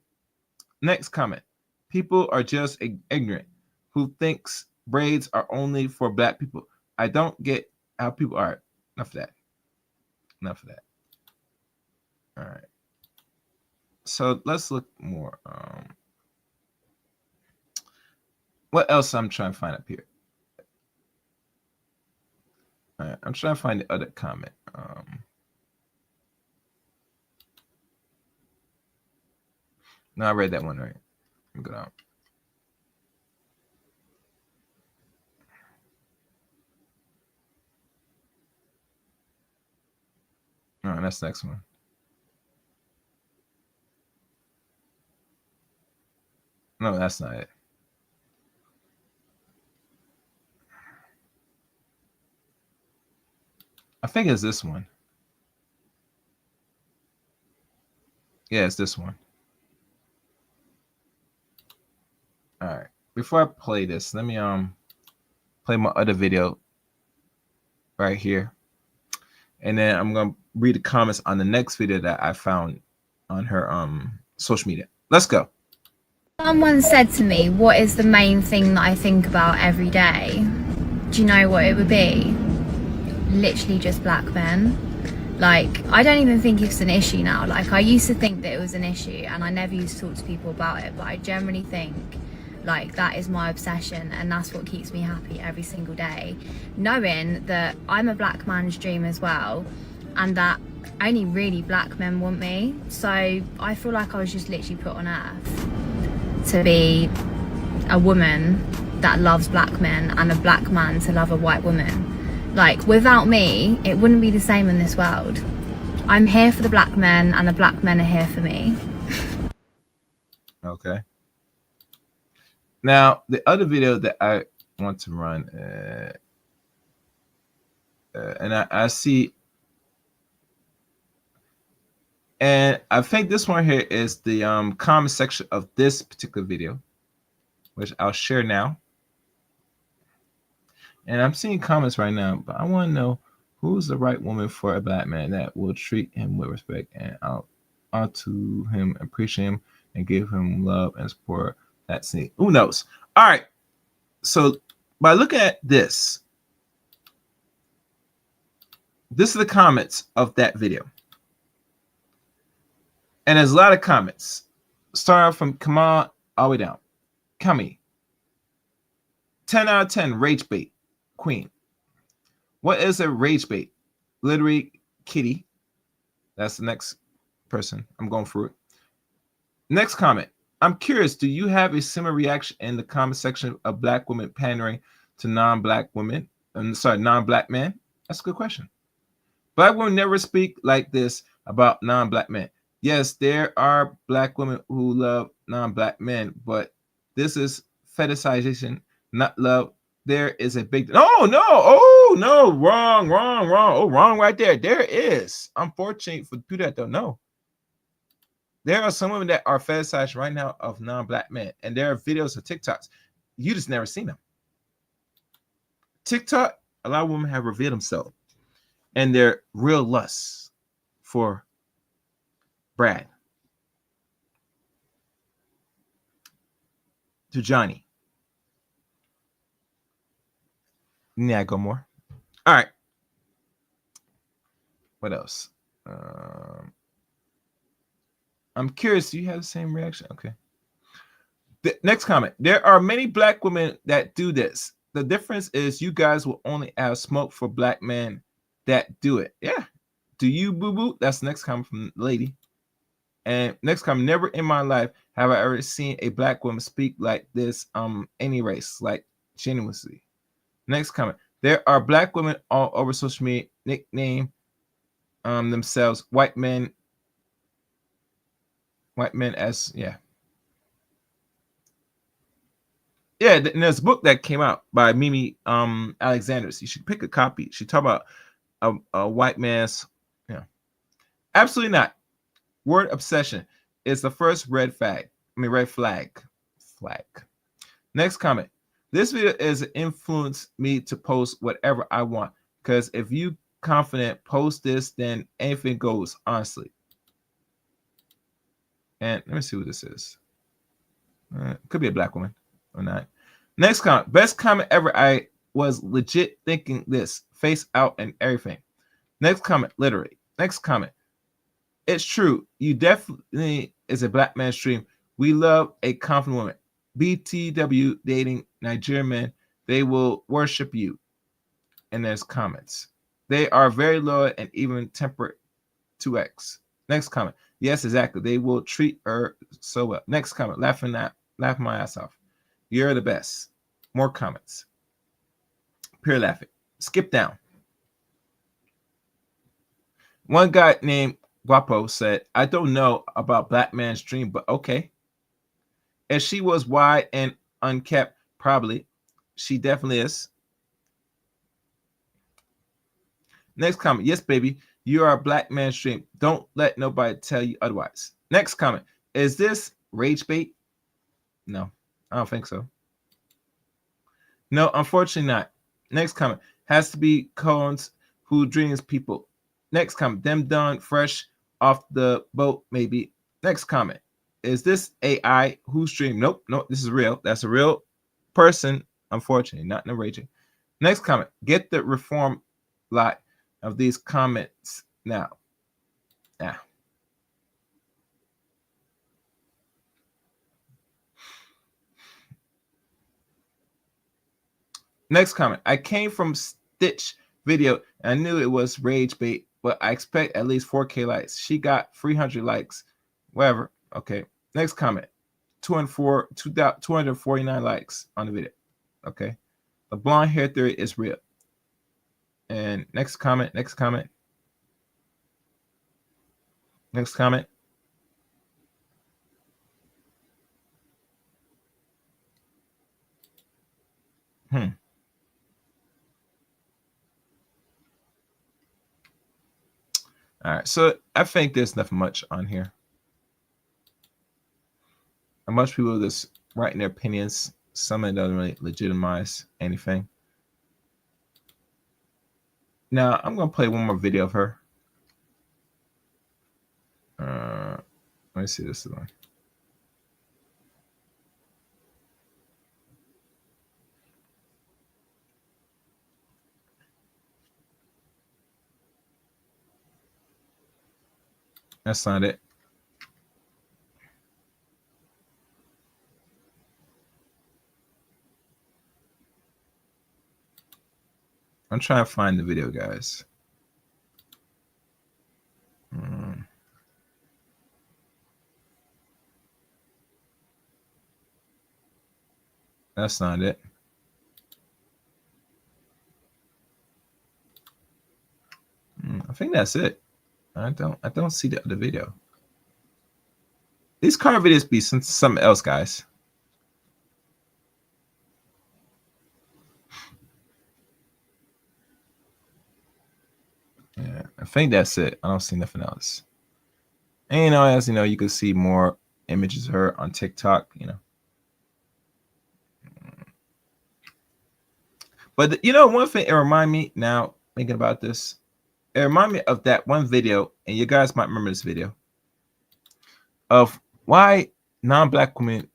Next comment. People are just ignorant who thinks braids are only for black people. I don't get how people are. Enough of that. Enough of that. All right. So let's look more. What else I'm trying to find up here? All right, I'm trying to find the other comment. No, I read that one right. Let me go down. No, that's the next one. No, that's not it. I think it's this one. Yeah, it's this one. All right. Before I play this, let me play my other video right here. And then I'm gonna read the comments on the next video that I found on her social media. Let's go. Someone said to me, what is the main thing that I think about every day? Do you know what it would be? Literally just black men. Like, I don't even think it's an issue now. Like, I used to think that it was an issue and I never used to talk to people about it, but I generally think like that is my obsession, and that's what keeps me happy every single day, knowing that I'm a black man's dream as well, and that only really black men want me. So I feel like I was just literally put on earth to be a woman that loves black men and a black man to love a white woman. Like, without me, it wouldn't be the same in this world. I'm here for the black men and the black men are here for me. Okay. Now, the other video that I want to run, and I see, and I think this one here is the comment section of this particular video, which I'll share now. And I'm seeing comments right now, but I want to know who's the right woman for a black man that will treat him with respect and out to him, appreciate him, and give him love and support. That scene. Who knows? All right. So by looking at this are the comments of that video. And there's a lot of comments. Start off from Kamal all the way down. Kami. 10 out of 10 rage bait. Queen. What is a rage bait? Literary Kitty. That's the next person. I'm going through it. Next comment. I'm curious, do you have a similar reaction in the comment section of black women pandering to non-black women? Non-black men? That's a good question. Black women never speak like this about non-black men. Yes, there are black women who love non-black men, but this is fetishization, not love. There is a big wrong. Oh, wrong right there. There is. Unfortunate for do that though. No. There are some women that are fetishized right now of non-black men, and there are videos of TikToks. You just never seen them. TikTok, a lot of women have revealed themselves and their real lusts for Brad, to Johnny. Yeah, go more. All right. What else? I'm curious. Do you have the same reaction? Okay. The next comment. There are many black women that do this. The difference is you guys will only have smoke for black men that do it. Yeah. Do you, boo-boo? That's the next comment from the lady. And next comment. Never in my life have I ever seen a black woman speak like this any race, like genuinely. Next comment. There are black women all over social media nickname themselves white men as and there's a book that came out by Mimi Alexander. You should pick a copy. She talked about a white man's absolutely not. Word obsession is the first red flag. Next comment. This video is influenced me to post whatever I want, because if you confident post this, then anything goes, honestly. And let me see what this is. Could be a black woman or not. Next comment. Best comment ever. I was legit thinking this. Face out and everything. Next comment. Literally. Next comment. It's true. You definitely is a black man's dream. We love a confident woman. BTW dating Nigerian men, they will worship you. And there's comments. They are very loyal and even temperate to X. Next comment. Yes, exactly. They will treat her so well. Next comment. Laughing my ass off. You're the best. More comments. Pure laughing. Skip down. One guy named Guapo said, I don't know about black man's dream, but okay. If she was wide and unkept, probably. She definitely is. Next comment. Yes, baby. You are a black man's dream. Don't let nobody tell you otherwise. Next comment. Is this rage bait? No, I don't think so. No, unfortunately not. Next comment. Has to be Cohen's who dreams people. Next comment. Them done fresh off the boat, maybe. Next comment. Is this AI who's dream? Nope, this is real. That's a real person, unfortunately, not in a raging. Next comment. Get the reform lot of these comments now. Yeah. Next comment. I came from Stitch video and I knew it was rage bait, but I expect at least 4K likes. She got 300 likes. Whatever. Okay. Next comment. 249 likes on the video. Okay. The blonde hair theory is real. And next comment. Next comment. Next comment. All right, so I think there's nothing much on here. And most people just writing their opinions. Some of it doesn't really legitimize anything. Now I'm gonna play one more video of her. Let me see this one. That's not it. I'm trying to find the video, guys. That's not it. I think that's it. I don't see the other video. These car videos be something else, guys. Yeah, I think that's it. I don't see nothing else. And as you know, you can see more images of her on TikTok, But one thing it remind me now, thinking about this, it remind me of that one video, and you guys might remember this video, of why non-black women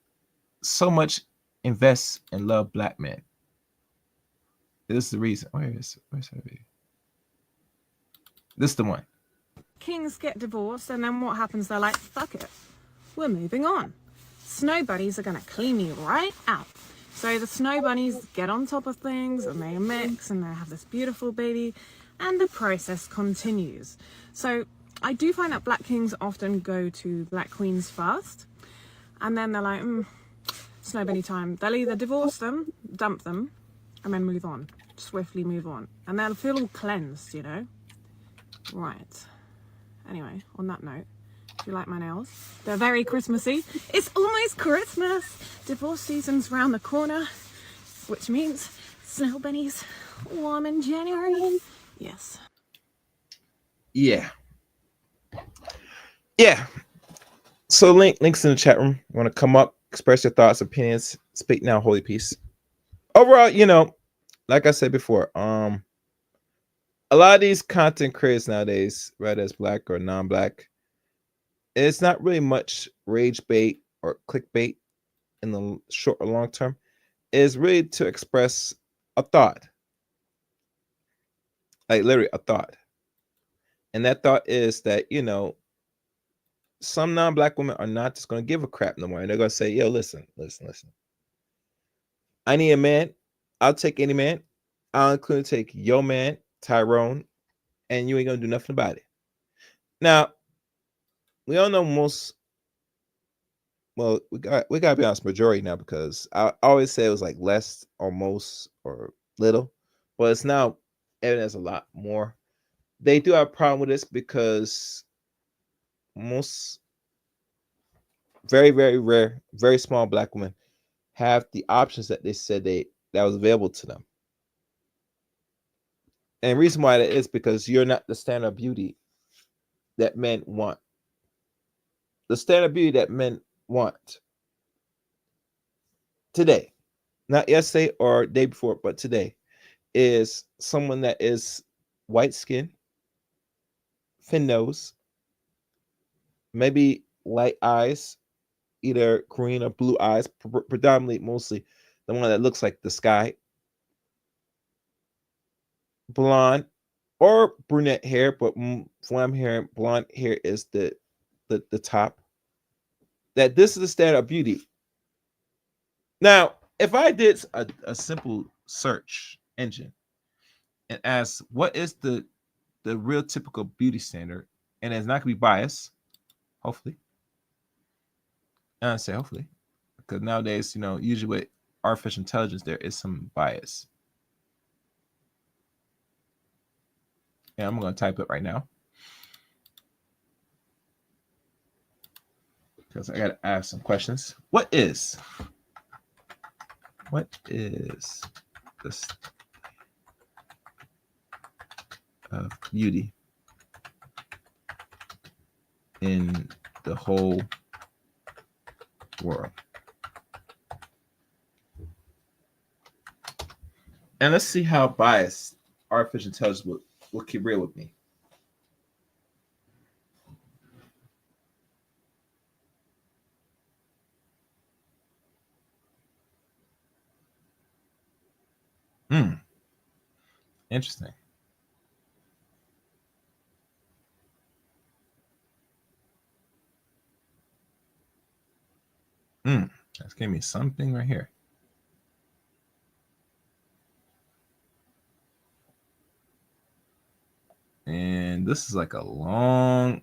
so much invest and love black men. This is the reason. Where's that video? This is the one. Kings get divorced, and then what happens? They're like, fuck it, we're moving on. Snow bunnies are going to clean you right out. So the snow bunnies get on top of things, and they mix, and they have this beautiful baby, and the process continues. So I do find that black kings often go to black queens first, and then they're like, snow bunny time. They'll either divorce them, dump them, and then move on, swiftly move on, and they'll feel all cleansed, Right. Anyway, on that note, if you like my nails, they're very Christmassy. It's almost Christmas. Divorce season's round the corner, which means snow bunnies warm in January. Yes. Yeah. So links in the chat room. You want to come up, express your thoughts, opinions, speak now, holy peace. Overall, like I said before, a lot of these content creators nowadays, whether it's black or non-black, it's not really much rage bait or clickbait in the short or long term. It's really to express a thought, like literally a thought, and that thought is that some non-black women are not just going to give a crap no more, and they're going to say, "Yo, listen. I need a man. I'll take any man. I'll include take your man, Tyrone, and you ain't gonna do nothing about it." Now, we all know most. Well, we gotta be honest, majority now, because I always say it was like less or most or little, but it's now evidence a lot more. They do have a problem with this because most very, very rare, very small black women have the options that they said that was available to them. And the reason why that is because you're not the standard of beauty that men want. The standard of beauty that men want today, not yesterday or day before, but today, is someone that is white skin, thin nose, maybe light eyes, either green or blue eyes, predominantly mostly the one that looks like the sky, blonde or brunette hair, but from what I'm hearing, blonde hair is the top. That this is the standard of beauty. Now, if I did a simple search engine and asked what is the real typical beauty standard, and it's not gonna be biased, hopefully. And I say hopefully, because nowadays, usually with artificial intelligence, there is some bias. And I'm gonna type it right now, because I gotta ask some questions. What is this of beauty in the whole world? And let's see how biased artificial intelligence will keep real with me. Interesting. That's giving me something right here. And this is like a long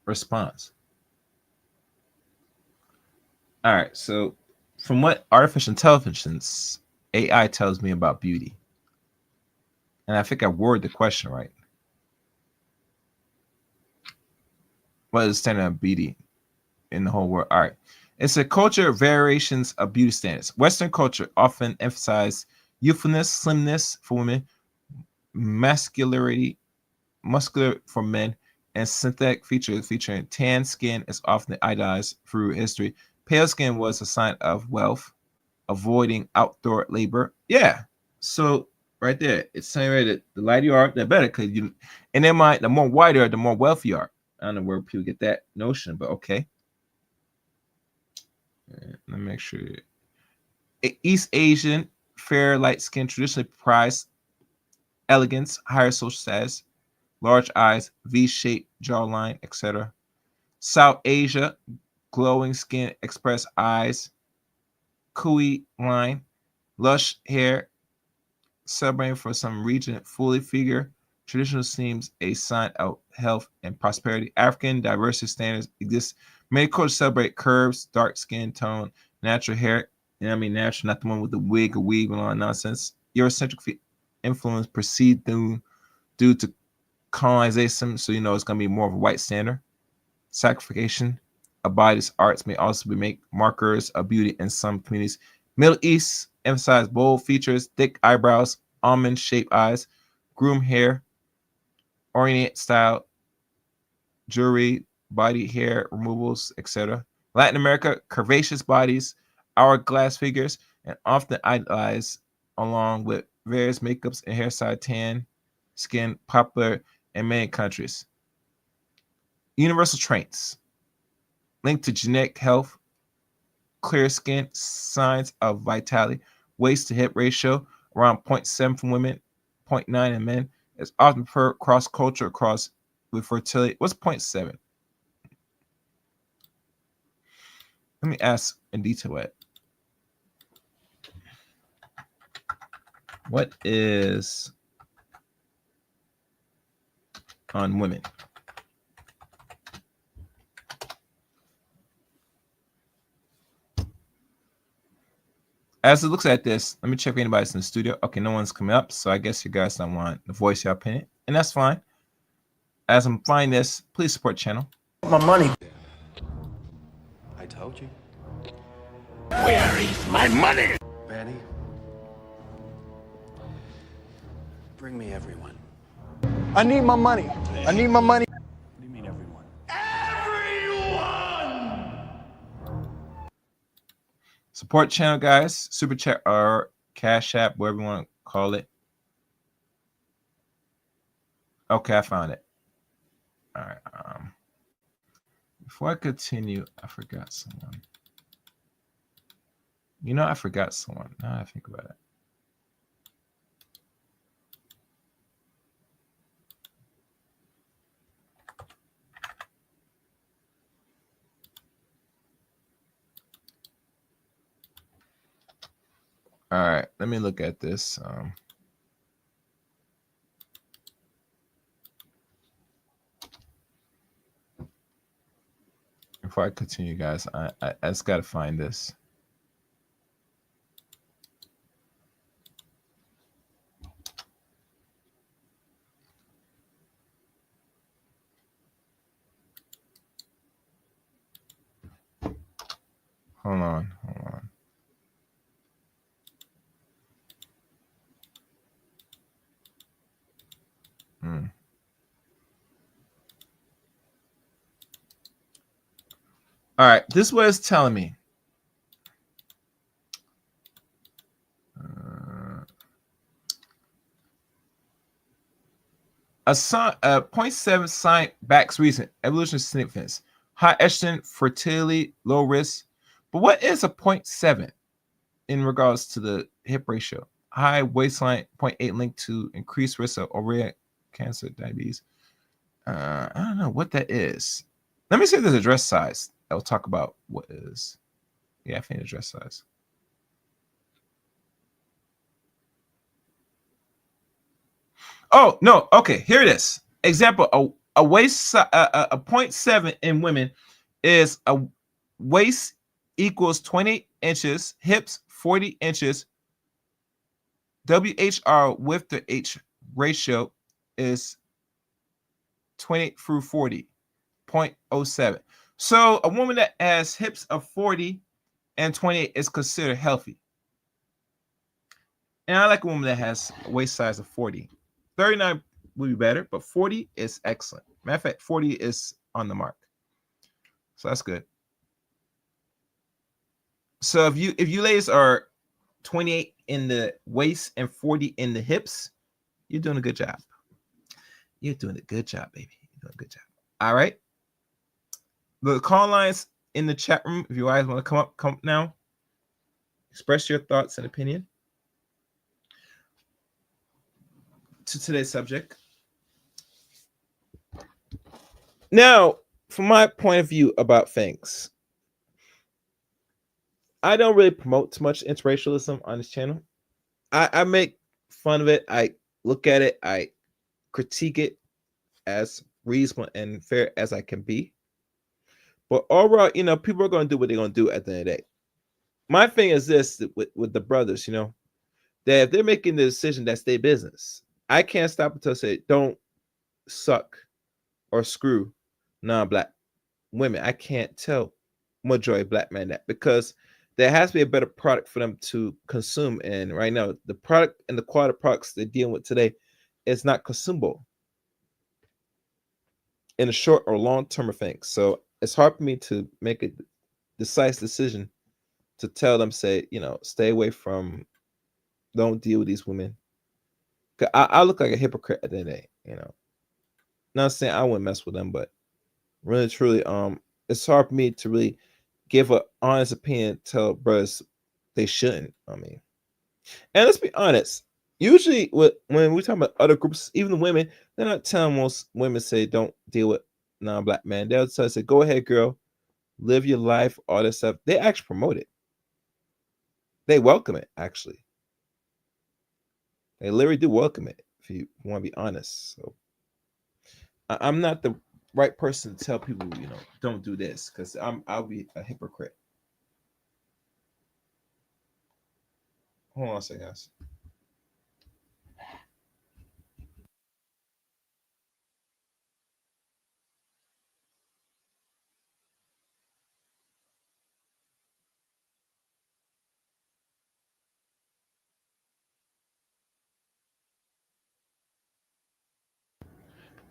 response. All right, so from what artificial intelligence AI tells me about beauty, and I think I worded the question right. What is the standard of beauty in the whole world? All right. It's a culture of variations of beauty standards. Western culture often emphasize youthfulness, slimness for women, muscular for men, and synthetic features featuring tan skin is often idolized through history. Pale skin was a sign of wealth, avoiding outdoor labor. Yeah. So right there, it's saying right that the lighter you are, the better, because you in their mind, the more white you are, the more wealthy you are. I don't know where people get that notion, but okay. Let me make sure. East Asian, fair, light skin traditionally prize elegance, higher social status, large eyes, V-shaped jawline, etc. South Asia, glowing skin, express eyes, Kui line, lush hair, celebrating for some region, fully figure. Traditional seems a sign of health and prosperity. African diversity standards exist. Many cultures celebrate curves, dark skin tone, natural hair. And I mean natural, not the one with the wig or weave and all that nonsense. Eurocentric influence proceed due to colonization, so it's going to be more of a white standard. Sacrification of bodies arts may also be make markers of beauty in some communities. Middle East emphasize bold features, thick eyebrows, almond-shaped eyes, groomed hair, ornate style, jewelry, body hair removals, etc. Latin America, curvaceous bodies, hourglass figures, and often idolized along with various makeups and hairstyle, tan skin, popular in many countries. Universal traits linked to genetic health, clear skin, signs of vitality, waist to hip ratio around 0.7 for women, 0.9 in men. It's often per cross culture across with fertility. What's 0.7? Let me ask in detail what is on women? As it looks at this, let me check if anybody's in the studio. Okay, no one's coming up, so I guess you guys don't want to voice your opinion, and that's fine. As I'm finding this, please support the channel. My money. I told you. Where is my money? Betty, bring me everyone. I need my money. I need my money. What do you mean everyone? Support channel, guys. Super chat or Cash App, whatever you want to call it. Okay, I found it. All right. Before I continue, I forgot someone. You know, I forgot someone. Now I think about it. All right, let me look at this. Before I continue, guys, I just got to find this. Hold on. All right, this is what it's telling me. A 0.7 sign backs reason, evolution significance, high estrogen, fertility, low risk. But what is a 0.7 in regards to the hip ratio? High waistline, 0.8 linked to increased risk of ovarian cancer, diabetes. I don't know what that is. Let me see if there's a dress size. I'll talk about what is. Yeah, I think the dress size. Oh, no. Okay, here it is. Example, a waist, a 0.7 in women is a waist equals 20 inches, hips 40 inches. WHR with the H ratio is 20 through 40, 0.07. So a woman that has hips of 40 and 28 is considered healthy. And I like a woman that has a waist size of 40. 39 would be better, but 40 is excellent. Matter of fact, 40 is on the mark. So that's good. So if you ladies are 28 in the waist and 40 in the hips, you're doing a good job. You're doing a good job, baby. You're doing a good job. All right. The call lines in the chat room, if you guys want to come up now. Express your thoughts and opinion to today's subject. Now, from my point of view about things, I don't really promote too much interracialism on this channel. I make fun of it. I look at it. I critique it as reasonable and fair as I can be. But overall, people are going to do what they're going to do at the end of the day. My thing is this with the brothers, that if they're making the decision, that's their business. I can't stop until I say, don't suck or screw non-black women. I can't tell majority of black men that, because there has to be a better product for them to consume. And right now, the product and the quality of products they're dealing with today is not consumable in a short or long term of things. So it's hard for me to make a decisive decision to tell them, say, stay away from, don't deal with these women. I look like a hypocrite at the end of the day, Not saying I wouldn't mess with them, but really, truly, it's hard for me to really give an honest opinion, tell brothers they shouldn't. And let's be honest, usually when we talk about other groups, even the women, they're not telling most women, say, don't deal with non-black men. They'll tell us, say, go ahead, girl, live your life, all this stuff. They actually promote it. They welcome it, actually. They literally do welcome it, if you want to be honest. So I'm not the right person to tell people, don't do this, because I'll be a hypocrite. Hold on a second, guys.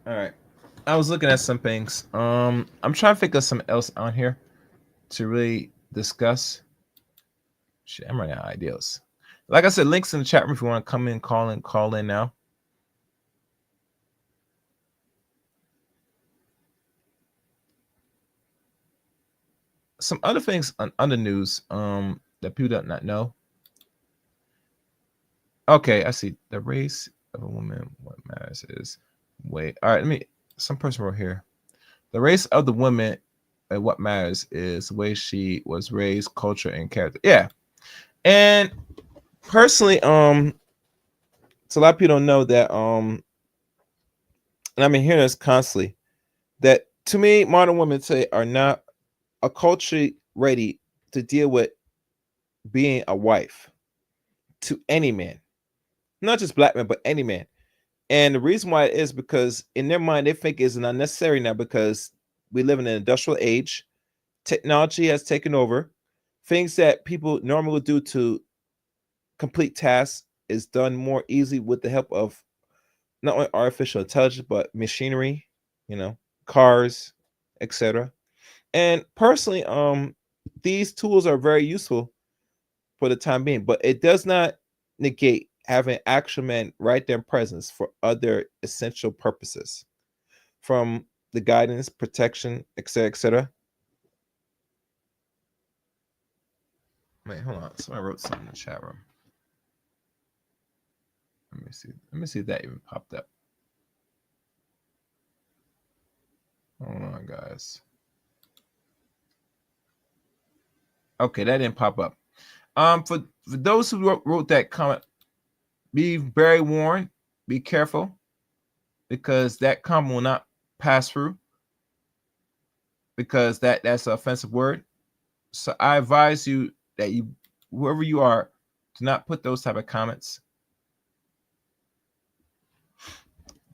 All right. I was looking at some things. I'm trying to think of something else on here to really discuss. Shit, I'm running out of ideas. Like I said, links in the chat room if you want to come in, call in now. Some other things on the news that people do not know. Okay, I see. The race of a woman, what matters is wait. All right, some person wrote here. The race of the woman and what matters is the way she was raised, culture, and character. Yeah. And personally, so a lot of people don't know that, and I've been hearing this constantly, that to me, modern women today are not a culturally ready to deal with being a wife to any man, not just black men, but any man. And the reason why is because in their mind, they think it's not necessary now because we live in an industrial age. Technology has taken over. Things that people normally would do to complete tasks is done more easily with the help of not only artificial intelligence, but machinery, cars, etc. And personally, these tools are very useful for the time being, but it does not negate having actual men right there in presence for other essential purposes, from the guidance, protection, etc., etc. Wait, hold on. Somebody wrote something in the chat room. Let me see. Let me see if that even popped up. Hold on, guys. Okay, that didn't pop up. For those who wrote that comment, be very warned. Be careful, because that comment will not pass through, because that's an offensive word. So I advise you that whoever you are, do not put those type of comments,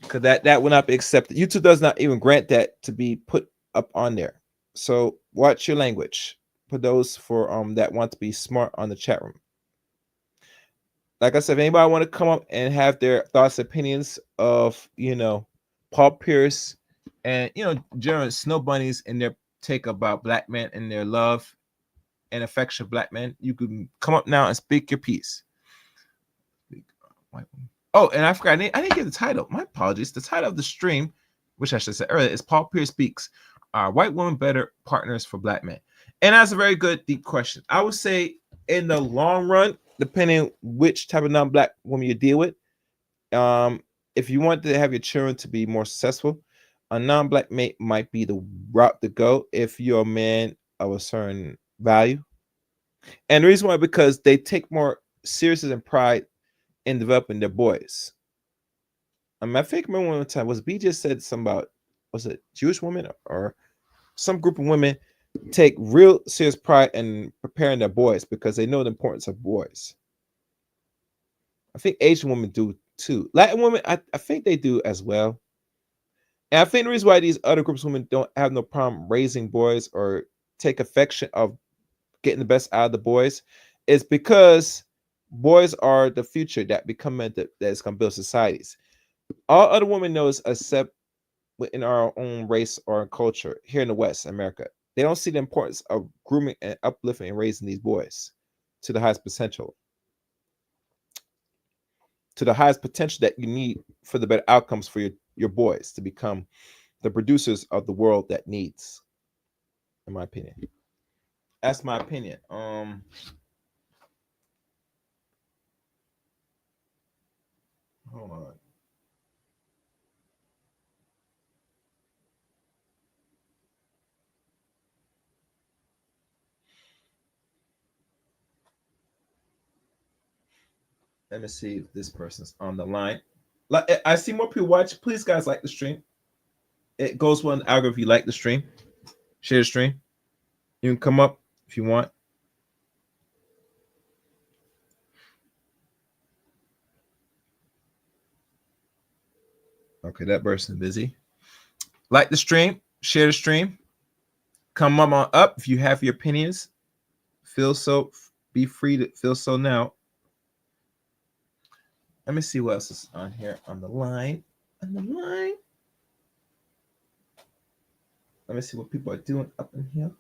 because that will not be accepted. YouTube does not even grant that to be put up on there. So watch your language for those that want to be smart on the chat room. Like I said, if anybody want to come up and have their thoughts, opinions of Paul Pierce and general snow bunnies and their take about black men and their love and affection of black men, you can come up now and speak your piece. Oh, and I forgot, I didn't get the title. My apologies. The title of the stream, which I should say earlier, is Paul Pierce Speaks. Are white women better partners for black men? And that's a very good, deep question. I would say in the long run, depending which type of non-black woman you deal with, if you want to have your children to be more successful, a non-black mate might be the route to go if you're a man of a certain value. And the reason why, because they take more seriousness and pride in developing their boys. I think I remember one time was B just said something about, was it Jewish women or some group of women take real serious pride in preparing their boys because they know the importance of boys. I think Asian women do too. Latin women, I think they do as well. And I think the reason why these other groups of women don't have no problem raising boys or take affection of getting the best out of the boys is because boys are the future that become that is going to build societies. All other women knows, except within our own race or culture here in the West America, they don't see the importance of grooming and uplifting and raising these boys to the highest potential, that you need for the better outcomes for your boys to become the producers of the world that needs, in my opinion. That's my opinion. Hold on. Let me see if this person's on the line. Like, I see more people watch. Please, guys, like the stream. It goes well in the algorithm if you like the stream. Share the stream. You can come up if you want. Okay, that person's busy. Like the stream. Share the stream. Come on up if you have your opinions. Be free to feel so now. Let me see what else is on here on the line. On the line. Let me see what people are doing up in here.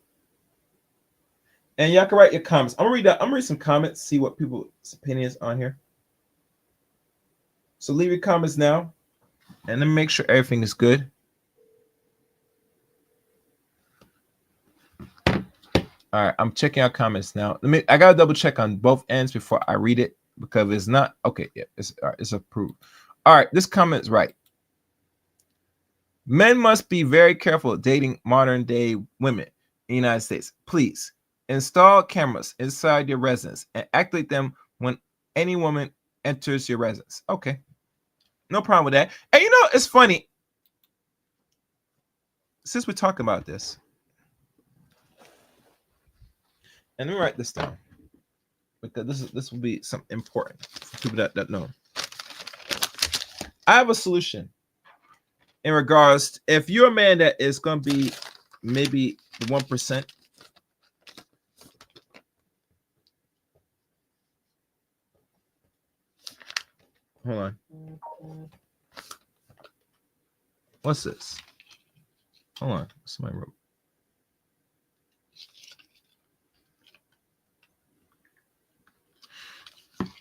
And y'all can write your comments. I'm gonna read some comments, see what people's opinions on here. So leave your comments now, and then make sure everything is good. All right, I'm checking out comments now. I gotta double check on both ends before I read it because it's not okay. Yeah, it's approved. All right, this comment is right. Men must be very careful dating modern day women in the United States. Please install cameras inside your residence and activate them when any woman enters your residence. Okay, no problem with that. And you know, it's funny. Since we're talking about this, and let me write this down because this will be something important for people that know. I have a solution in regards to, if you're a man that is going to be maybe the 1%. Hold on. What's this? Hold on. Somebody wrote.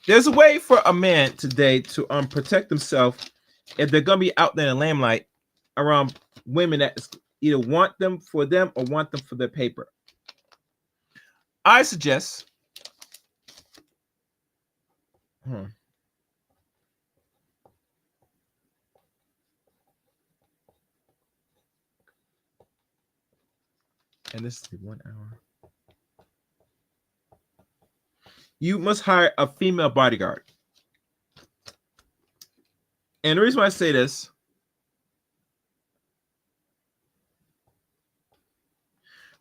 There's a way for a man today to protect himself if they're gonna be out there in the limelight around women that either want them for them or want them for their paper. I suggest. And this is 1 hour. You must hire a female bodyguard. And the reason why I say this,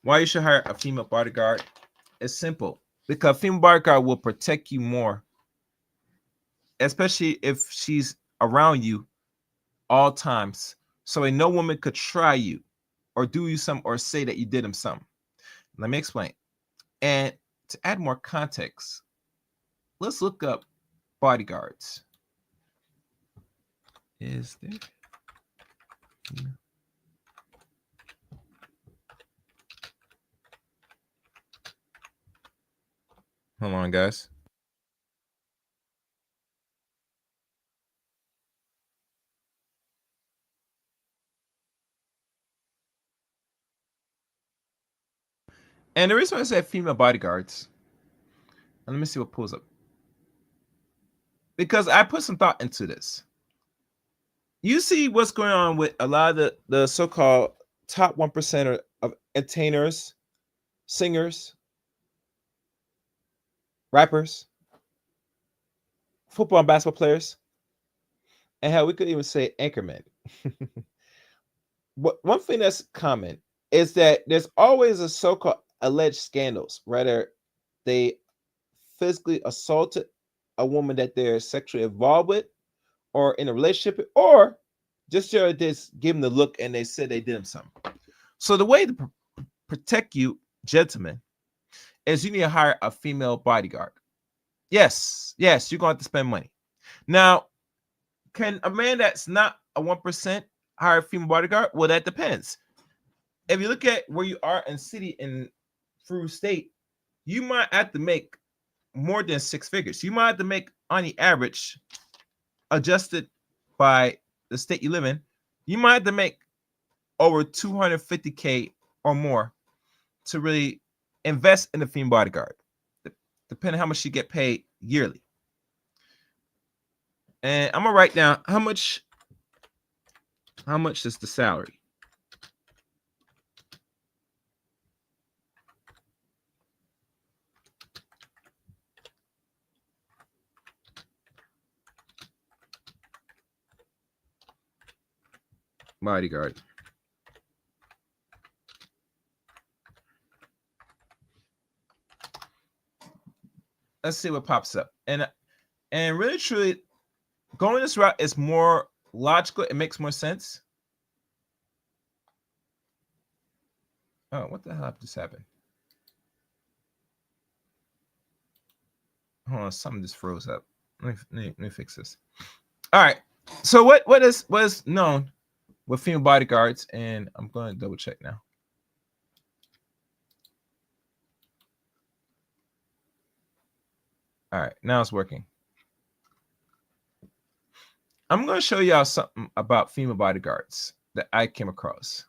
why you should hire a female bodyguard, is simple. Because a female bodyguard will protect you more, especially if she's around you all times. So no woman could try you or do you something or say that you did them something. Let me explain. And to add more context, let's look up bodyguards. Is there? Hold on, guys. And the reason why I say female bodyguards, and let me see what pulls up. Because I put some thought into this. You see what's going on with a lot of the so-called top 1% of entertainers, singers, rappers, football and basketball players, and hell, we could even say anchormen. One thing that's common is that there's always a so-called alleged scandals, whether they physically assaulted a woman that they're sexually involved with or in a relationship, or just give them the look and they said they did them something. So the way to protect you, gentlemen, is you need to hire a female bodyguard. Yes, you're going to have to spend money. Now, can a man that's not a 1% hire a female bodyguard? Well, that depends. If you look at where you are in city and through state, you might have to make more than 6 figures. You might have to make, on the average, adjusted by the state you live in, you might have to make over $250K or more to really invest in a female bodyguard, depending on how much you get paid yearly. And I'm gonna write down how much is the salary. bodyguard. Let's see what pops up. And really truly, going this route is more logical. It makes more sense. Oh, what the hell just happened? Hold on, something just froze up. Let me fix this. All right. So what is known with female bodyguards? And I'm going to double check now. All right, now it's working. I'm going to show y'all something about female bodyguards that I came across.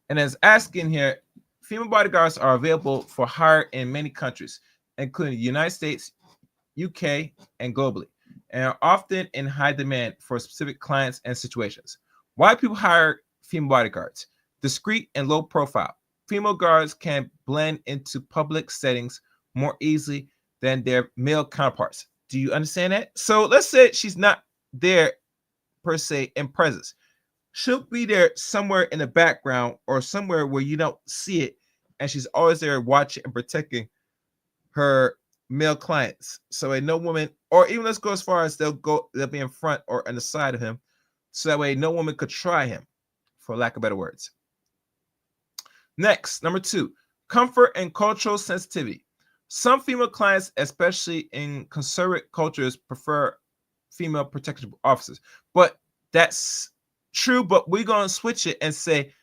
And as asking here, female bodyguards are available for hire in many countries, including the United States, UK, and globally, and are often in high demand for specific clients and situations. Why people hire female bodyguards? Discreet and low profile. Female guards can blend into public settings more easily than their male counterparts. Do you understand that? So let's say she's not there per se in presence. She'll be there somewhere in the background or somewhere where you don't see it, and she's always there watching and protecting her male clients. So a no woman, or even let's go as far as they'll be in front or on the side of him, so that way no woman could try him, for lack of better words. Next, number 2, comfort and cultural sensitivity. Some female clients, especially in conservative cultures, prefer female protection officers. But that's true, but we're going to switch it and say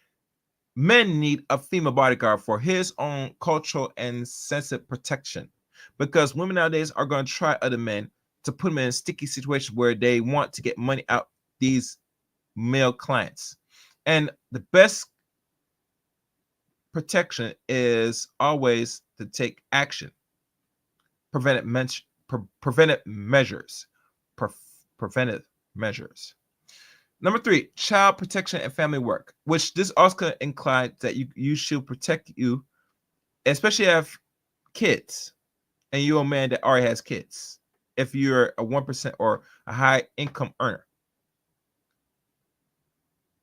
men need a female bodyguard for his own cultural and sensitive protection, because women nowadays are going to try other men to put them in a sticky situation where they want to get money out these male clients. And the best protection is always to take action. Preventive measures. Number 3, child protection and family work, which this also implies that you should protect you, especially if you have kids and you're a man that already has kids, if you're a 1% or a high income earner.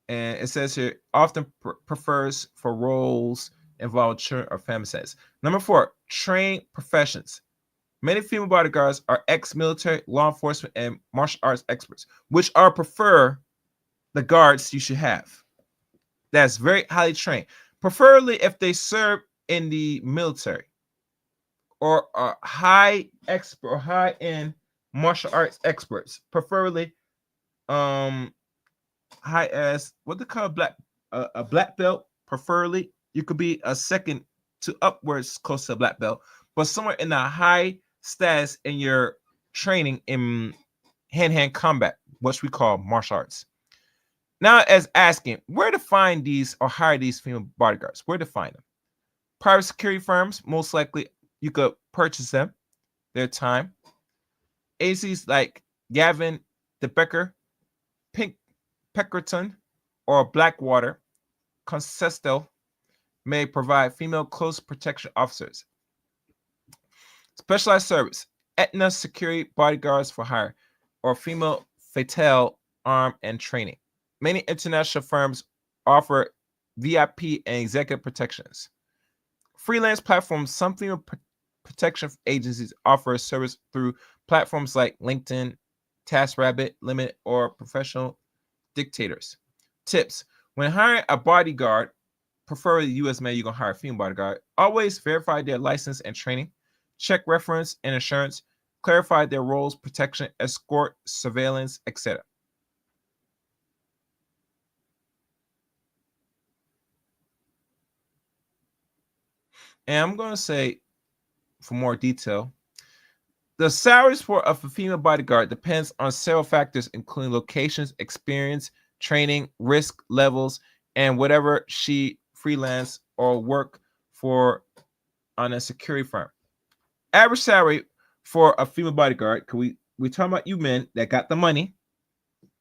And it says here, often prefers for roles involving children or family settings. Number 4, trained professions. Many female bodyguards are ex-military, law enforcement, and martial arts experts, which are prefer the guards you should have. That's very highly trained, preferably if they serve in the military or are high expert or high-end martial arts experts, preferably high as what they call a black belt. Preferably, you could be a second to upwards close to a black belt, but somewhere in the high status in your training in hand-to-hand combat, what we call martial arts. Now, as asking where to find these or hire these female bodyguards, where to find them? Private security firms, most likely you could purchase them, their time. Agencies like Gavin DeBecker, Peckerton, or Blackwater Concesto may provide female close protection officers. Specialized service, Aetna Security Bodyguards for Hire, or female fatale arm and training. Many international firms offer VIP and executive protections. Freelance platforms, some female protection agencies offer a service through platforms like LinkedIn, TaskRabbit, Limit, or Professional Dictators. Tips: when hiring a bodyguard, preferably U.S. man, you're going to hire a female bodyguard. Always verify their license and training. Check reference and insurance. Clarify their roles, protection, escort, surveillance, etc. And I'm going to say, for more detail, the salaries for a female bodyguard depends on several factors, including locations, experience, training, risk levels, and whatever she freelance or work for on a security firm. Average salary for a female bodyguard, we talking about you men that got the money.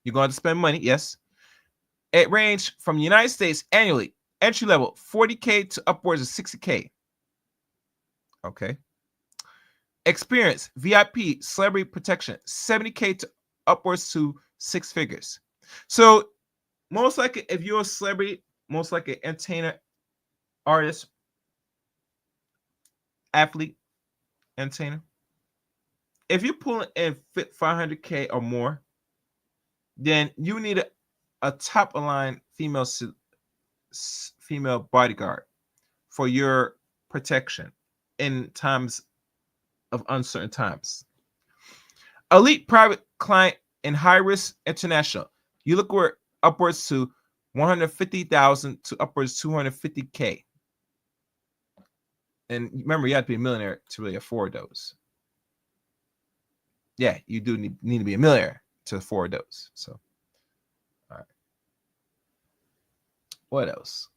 You're going to spend money, yes. It ranges from the United States annually, entry level, $40K to upwards of $60K. Okay. Experience, VIP, celebrity protection, $70K to upwards to 6 figures. So most likely, if you're a celebrity, most likely entertainer, artist, athlete, entertainer, if you're pulling in 500K or more, then you need a top line female bodyguard for your protection in times of uncertain times. Elite private client and high risk international. You look where upwards to 150,000 to upwards 250K. And remember, you have to be a millionaire to really afford those. Yeah, you do need to be a millionaire to afford those. So, all right. What else?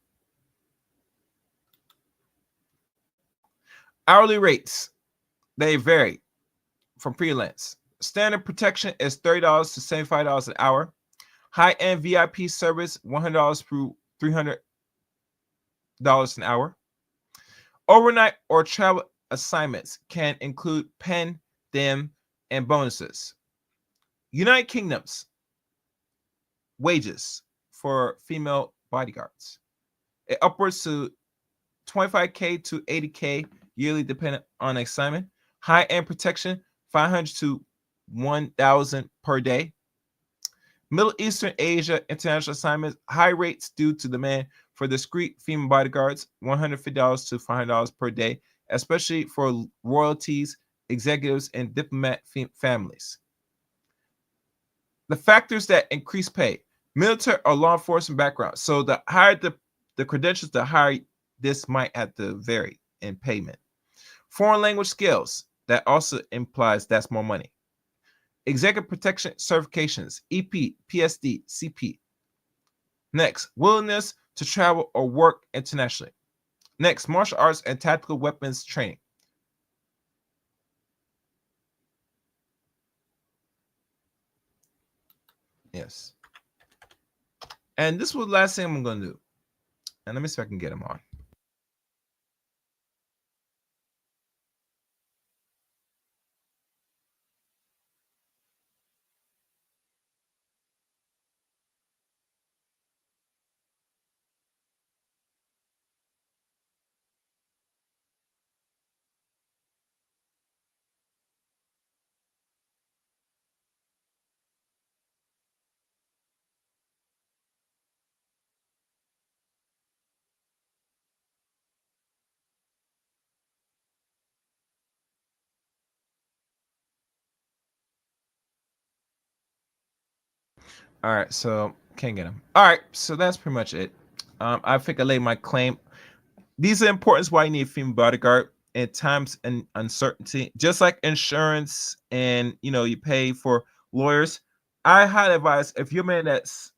Hourly rates, they vary from freelance. Standard protection is $30 to $75 an hour. High-end VIP service, $100 through $300 an hour. Overnight or travel assignments can include pen, them, and bonuses. United Kingdom's wages for female bodyguards, upwards to 25K to 80K yearly, depending on assignment. High-end protection, 500 to 1,000 per day. Middle Eastern Asia international assignments, high rates due to demand for discreet female bodyguards, $150 to $500 per day, especially for royalties, executives, and diplomat families. The factors that increase pay, military or law enforcement background. So the higher the credentials, the higher this might have to vary in payment. Foreign language skills, that also implies that's more money. Executive protection certifications, EP, PSD, CP. Next, willingness to travel or work internationally. Next, martial arts and tactical weapons training. Yes. And this was the last thing I'm going to do. And let me see if I can get him on. All right, so can't get him. All right, so that's pretty much it. I think I laid my claim. These are important why you need a female bodyguard in times and uncertainty, just like insurance and you pay for lawyers. I highly advise if you're a man that's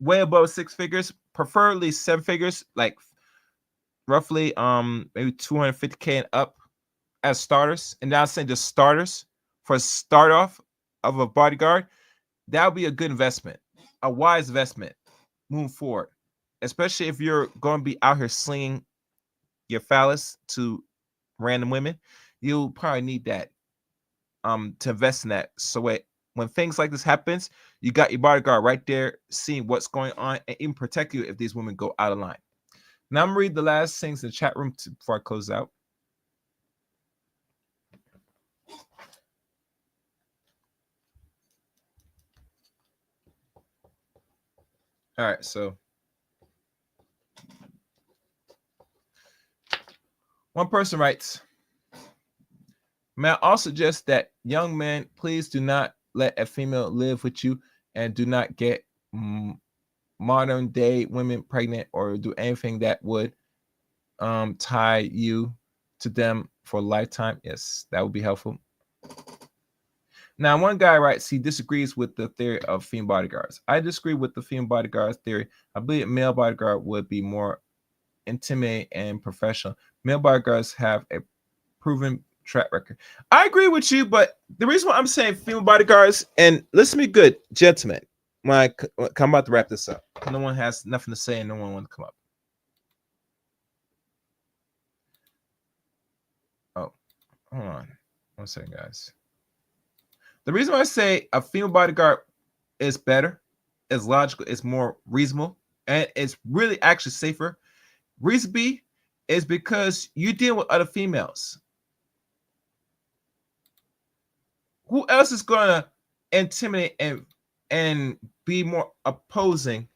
way above six figures, preferably seven figures, like roughly maybe 250K and up as starters. And now I'm saying just starters for a start off of a bodyguard. That would be a good investment, a wise investment moving forward, especially if you're going to be out here slinging your phallus to random women. You'll probably need that to invest in that. So when things like this happens, you got your bodyguard right there seeing what's going on and even protect you if these women go out of line. Now I'm gonna read the last things in the chat room before I close out. All right, so one person writes, may I also suggest that young men, please do not let a female live with you and do not get modern day women pregnant or do anything that would tie you to them for a lifetime. Yes, that would be helpful. Now, one guy writes he disagrees with the theory of female bodyguards. I disagree with the female bodyguards theory. I believe a male bodyguard would be more intimidating and professional. Male bodyguards have a proven track record. I agree with you, but the reason why I'm saying female bodyguards, and listen to me good, gentlemen, when I'm about to wrap this up. No one has nothing to say and no one wants to come up. Oh, hold on. 1 second, guys. The reason why I say a female bodyguard is better it's logical, it's more reasonable, and it's really actually safer. Reason B is because you deal with other females. Who else is gonna intimidate and be more opposing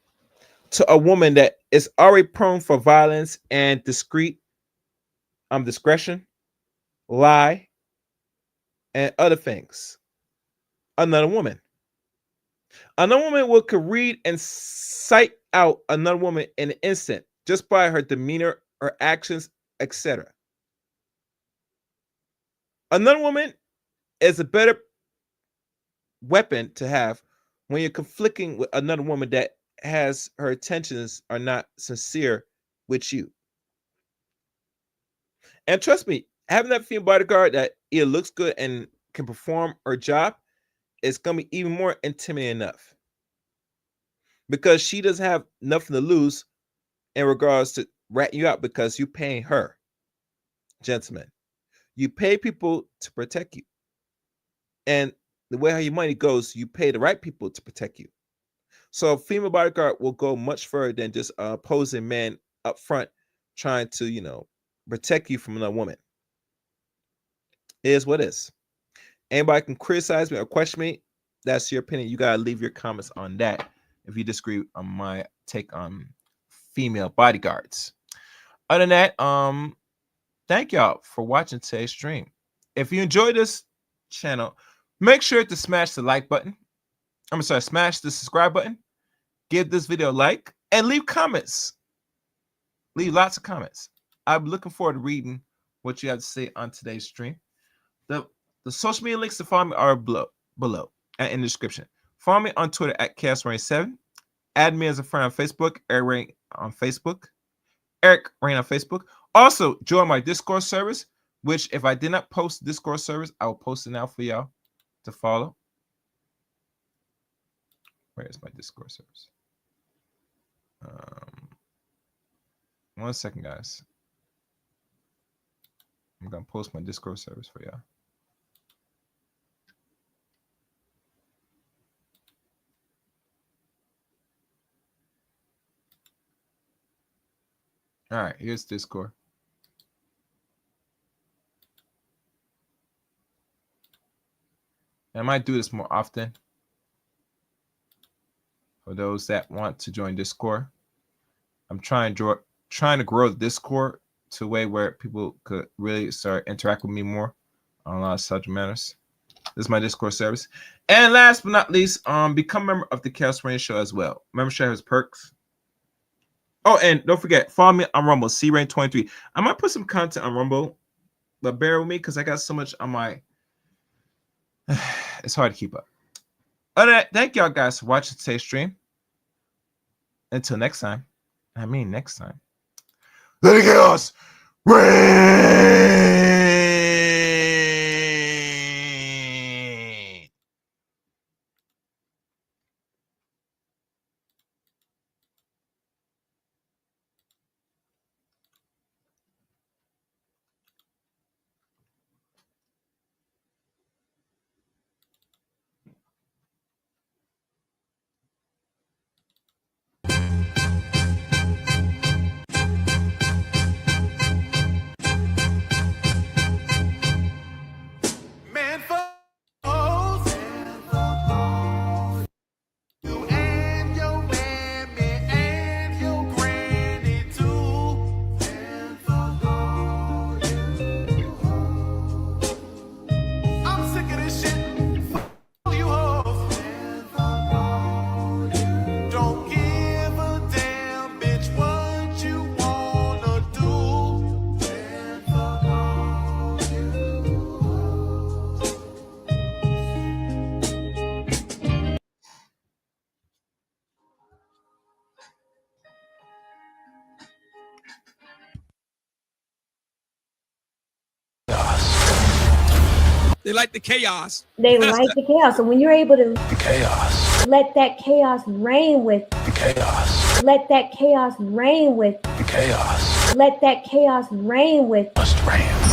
to a woman that is already prone for violence and discretion, lie, and other things? Another woman. Another woman could read and cite out another woman in an instant just by her demeanor, her actions, etc. Another woman is a better weapon to have when you're conflicting with another woman that has her intentions are not sincere with you. And trust me, having that female bodyguard that either looks good and can perform her job is going to be even more intimidating enough, because she doesn't have nothing to lose in regards to ratting you out, because you're paying her. Gentlemen, you pay people to protect you. And the way how your money goes, you pay the right people to protect you. So a female bodyguard will go much further than just opposing men up front trying to, protect you from another woman. It is what it is. Anybody can criticize me or question me. That's your opinion. You got to leave your comments on that if you disagree on my take on female bodyguards. Other than that, thank y'all for watching today's stream. If you enjoyed this channel, make sure to smash the like button. Smash the subscribe button. Give this video a like and leave comments. Leave lots of comments. I'm looking forward to reading what you have to say on today's stream. The social media links to follow me are below and in the description. Follow me on Twitter at ChaosRain7. Add me as a friend on Facebook, Eric Rain on Facebook. Eric Rain on Facebook. Also, join my Discord service, which if I did not post Discord service, I will post it now for y'all to follow. Where is my Discord service? 1 second, guys. I'm going to post my Discord service for y'all. All right, here's Discord. I might do this more often for those that want to join Discord. I'm trying to grow the Discord to a way where people could really start interacting with me more on a lot of subject matters. This is my Discord service. And last but not least, become a member of the Chaos Rain Show as well. Membership has perks. Oh, and don't forget, follow me on Rumble, CRain23. I might put some content on Rumble, but bear with me because I got so much on my... It's hard to keep up. Other than that, thank y'all guys for watching today's stream. Until next time. Next time. Let the chaos reign! They like the chaos. They like the chaos. So when you're able to Chaos. let that chaos reign with, Chaos. let that chaos reign with, Chaos. let that chaos reign with, Must reign.